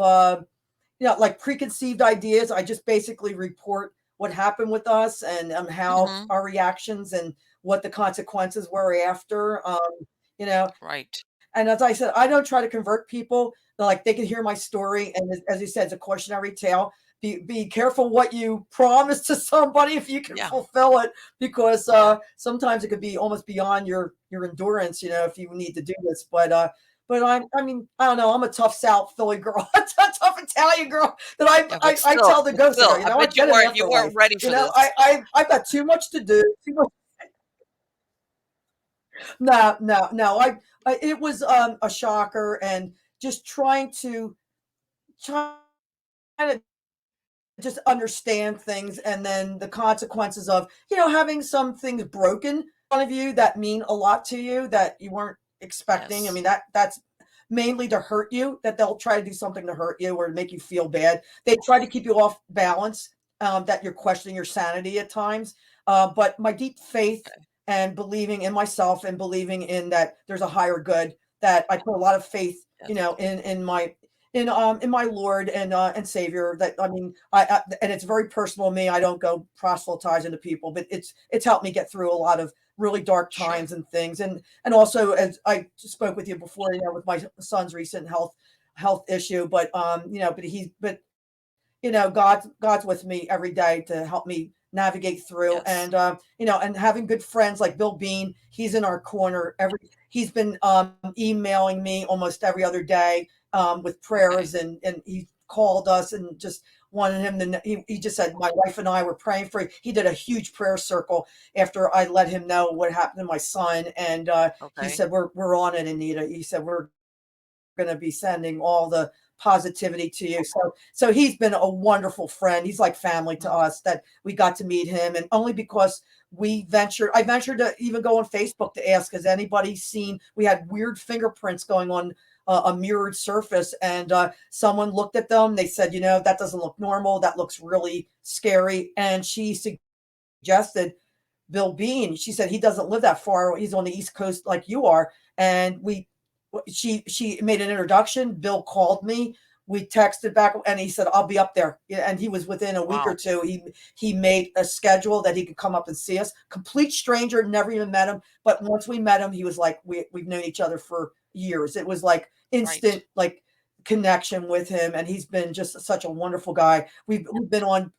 like preconceived ideas. I just basically report what happened with us, and how Hmm. our reactions and what the consequences were after. You know, Right. and as I said, I don't try to convert people. Like they can hear my story, and as you said, it's a cautionary tale. Be careful what you promise to somebody if you can Yeah. fulfill it, because Yeah. sometimes it could be almost beyond your endurance. If you need to do this, but I mean, I don't know. I'm a tough South Philly girl, a tough Italian girl that Yeah. I tell the ghosts, I go, I I've bet got an you weren't afterlife. ready for this. I've got too much to do. Too much. No, no, no. It was a shocker, and just trying to just understand things, and then the consequences of having some things broken in front of you that mean a lot to you that you weren't expecting. I Yes. mean, that's mainly to hurt you, that they'll try to do something to hurt you or to make you feel bad. They try to keep you off balance, that you're questioning your sanity at times. But my deep faith Okay. and believing in myself and believing in that there's a higher good, that I put a lot of faith, Yes. in my Lord and Savior. That I mean, and it's very personal to me. I don't go proselytizing to people, but it's helped me get through a lot of really dark Sure. times and things. And also, as I spoke with you before, with my son's recent health issue. But God's with me every day to help me navigate through. Yes. And having good friends like Bill Bean, he's in our corner. He's been emailing me almost every other day, with Okay. prayers, and he called us and just wanted him to. He just said my wife and I were praying for you. He did a huge prayer circle after I let him know what happened to my son, and he Okay. said we're on it, Anita. He said we're going to be sending all the positivity to you. So he's been a wonderful friend. He's like family to Mm. us, that we got to meet him, and only because I ventured to even go on Facebook to ask, has anybody seen, we had weird fingerprints going on a mirrored surface, and someone looked at them. They said, that doesn't look normal. That looks really scary. And she suggested Bill Bean. She said he doesn't live that far. He's on the East Coast like you are. And she made an introduction. Bill called me. We texted back, and he said, I'll be up there. Yeah, and he was within a week or Wow. two. He made a schedule that he could come up and see us. Complete stranger, never even met him. But once we met him, he was like, we've known each other for years. It was like Right. instant, like, connection with him, and he's been just such a wonderful guy. We've been on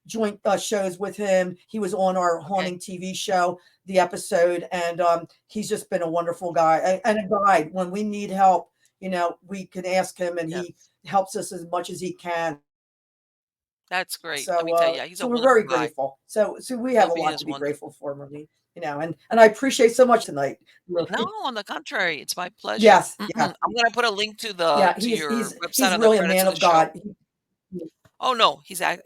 joint shows with him. He was on our Okay. haunting TV show, the episode, and he's just been a wonderful guy and a guide. When we need help, we can ask him, and he Yes. helps us as much as he can. That's great. Let So, me tell you, yeah, he's a so we're wonderful very guy. grateful. So we have Bill a Bean lot is to be grateful wonderful. for, Marie. And I appreciate so much tonight. No, Really. on the contrary, it's my pleasure. Yes, I'm yes, gonna put a link to the yeah. to He's your he's website he's on the really a credits man of the of show. God. Oh, no, he's great.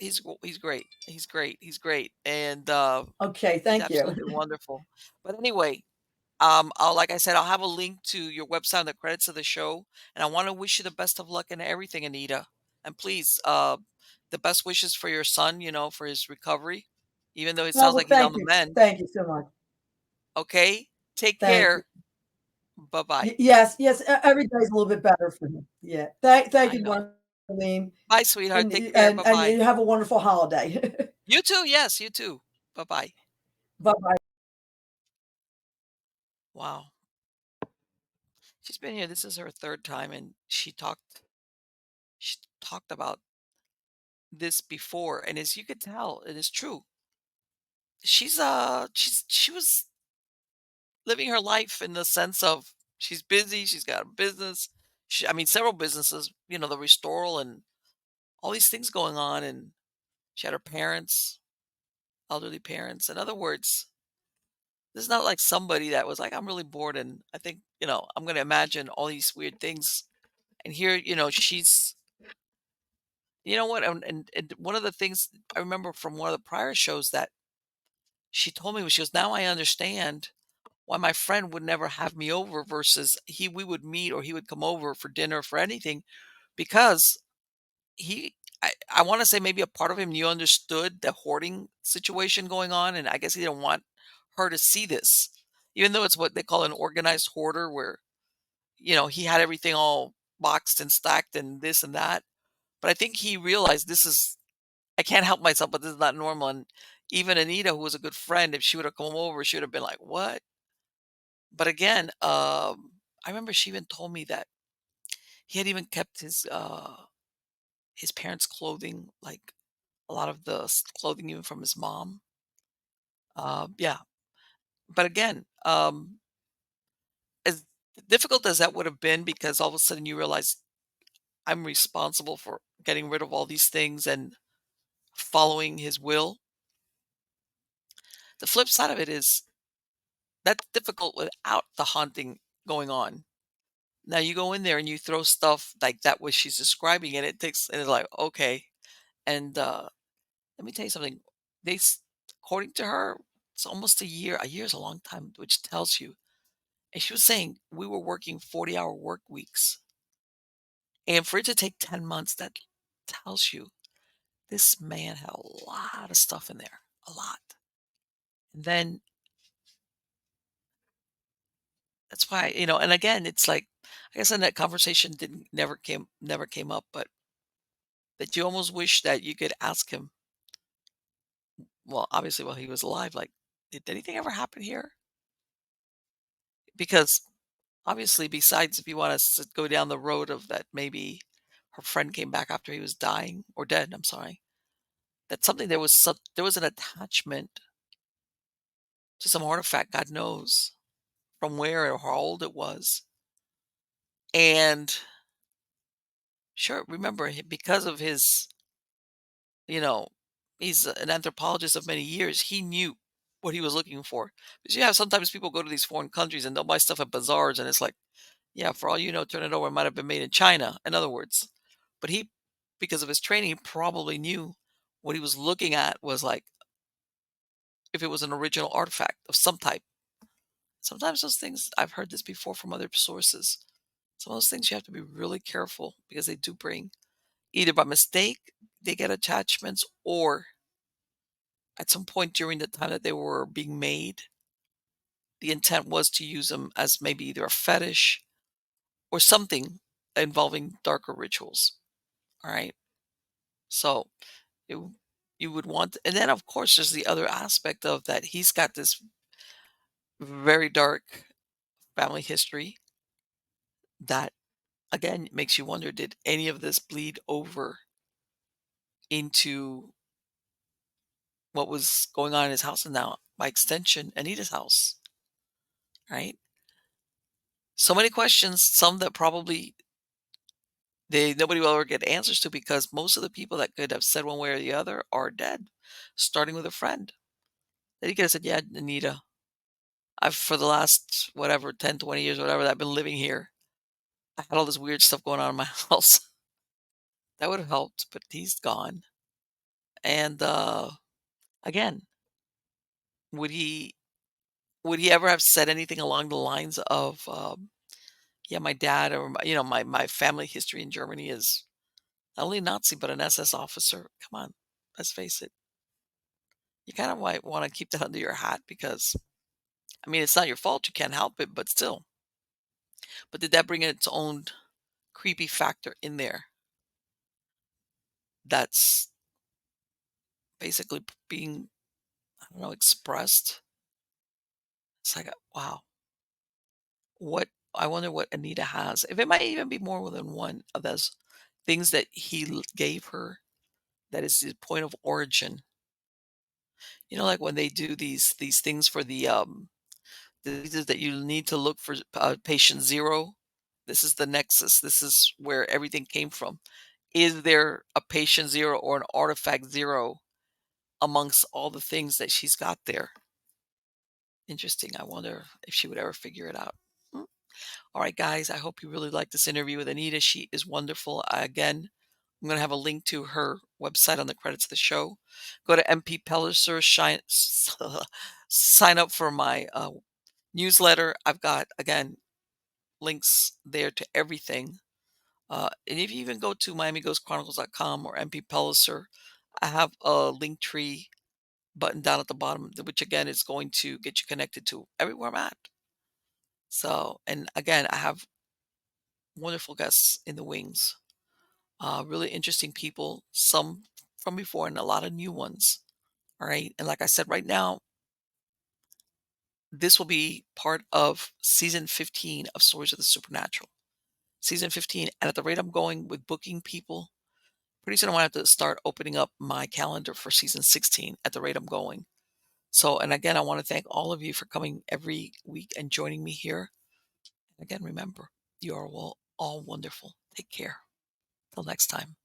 He's great. He's great, and, Okay, he's thank you. absolutely wonderful. But anyway, I'll like I said, I'll have a link to your website on the credits of the show, and I wanna wish you the best of luck in everything, Anita. And please, the best wishes for your son, for his recovery, even though it Oh, sounds well, like he's on the mend, thank you so much. okay? Take Thank you. care. Bye-bye. Yes, yes, every day is a little bit better for him. Yeah. Thank I you, know. Marlene, Bye, sweetheart. and Take care. and Bye-bye. you have a wonderful holiday. You too. Yes, you too. Bye-bye. Bye-bye. Wow. She's been here. This is her third time, and she talked about this before. And as you could tell, it is true. She was living her life in the sense of she's busy, she's got a business. I mean, several businesses, the restoral and all these things going on. And she had her parents, elderly parents. In other words, this is not like somebody that was like, I'm really bored and I think, I'm going to imagine all these weird things. And here, she's, you know what? And one of the things I remember from one of the prior shows that she told me was, she goes, now I understand why my friend would never have me over versus we would meet or he would come over for dinner for anything because I want to say maybe a part of him knew, understood the hoarding situation going on, and I guess he didn't want her to see this, even though it's what they call an organized hoarder, where he had everything all boxed and stacked and this and that. But I think he realized this is, I can't help myself, but this is not normal. And even Anita, who was a good friend, if she would have come over, she would have been like, "What?" But again, I remember she even told me that he had even kept his parents' clothing, like a lot of the clothing even from his mom. Yeah, but again, as difficult as that would have been, because all of a sudden you realize I'm responsible for getting rid of all these things and following his will. The flip side of it is that's difficult without the haunting going on. Now you go in there and you throw stuff like that, what she's describing, and and it's like, okay. And let me tell you something. According to her, it's almost a year. A year is a long time, which tells you And she was saying we were working 40-hour work weeks. And for it to take 10 months, that tells you this man had a lot of stuff in there, a lot. And then that's why, and again, it's like, I guess in that conversation didn't never came up, but that you almost wish that you could ask him, well, obviously while he was alive, like, did anything ever happen here? Because obviously, besides if you want us to go down the road of that maybe her friend came back after he was dying or dead, I'm sorry. That's something there was an attachment to some artifact, God knows from where or how old it was. And sure, remember because of his, you know, he's an anthropologist of many years, he knew what he was looking for. Because yeah, sometimes people go to these foreign countries and they'll buy stuff at bazaars and it's like, yeah, for all you know, turn it over, it might have been made in China, in other words. But he, because of his training, probably knew what he was looking at was like if it was an original artifact of some type. Sometimes those things, I've heard this before from other sources. Some of those things you have to be really careful because they do bring either by mistake they get attachments or at some point during the time that they were being made, the intent was to use them as maybe either a fetish or something involving darker rituals. All right. So you you would want, and then of course there's the other aspect of that he's got this very dark family history that again makes you wonder, did any of this bleed over into what was going on in his house and now by extension Anita's house, right? So many questions, some that probably they nobody will ever get answers to because most of the people that could have said one way or the other are dead, starting with a friend. That he could have said, yeah, Anita, I've for the last whatever 10, 20 years, whatever that I've been living here, I had all this weird stuff going on in my house. That would have helped, but he's gone. And again, would he would he ever have said anything along the lines of yeah, my dad or my family history in Germany is not only Nazi but an SS officer. Come on, let's face it. You kind of might want to keep that under your hat because I mean it's not your fault. You can't help it, but still. But did that bring in its own creepy factor in there? That's basically being, I don't know, expressed. It's like, wow, what I wonder what Anita has. If it might even be more than one of those things that gave her that is the point of origin. Like when they do these things for the diseases that you need to look for patient zero. This is the nexus. This is where everything came from. Is there a patient zero or an artifact zero amongst all the things that she's got there? Interesting. I wonder if she would ever figure it out. Hmm. All right, guys. I hope you really like this interview with Anita. She is wonderful. Again, I'm going to have a link to her website on the credits of the show. Go to MP Pellicer, sign up for my newsletter. I've got, again, links there to everything. And if you even go to MiamiGhostChronicles.com or MP Pellicer, I have a link tree button down at the bottom, which again is going to get you connected to everywhere I'm at. So, and again, I have wonderful guests in the wings, really interesting people, some from before and a lot of new ones. All right. And like I said, right now, this will be part of season 15 of Stories of the Supernatural. Season 15. And at the rate I'm going with booking people, pretty soon I'm going to have to start opening up my calendar for season 16 at the rate I'm going. So, and again, I want to thank all of you for coming every week and joining me here. Again, remember, you are all wonderful. Take care. Till next time.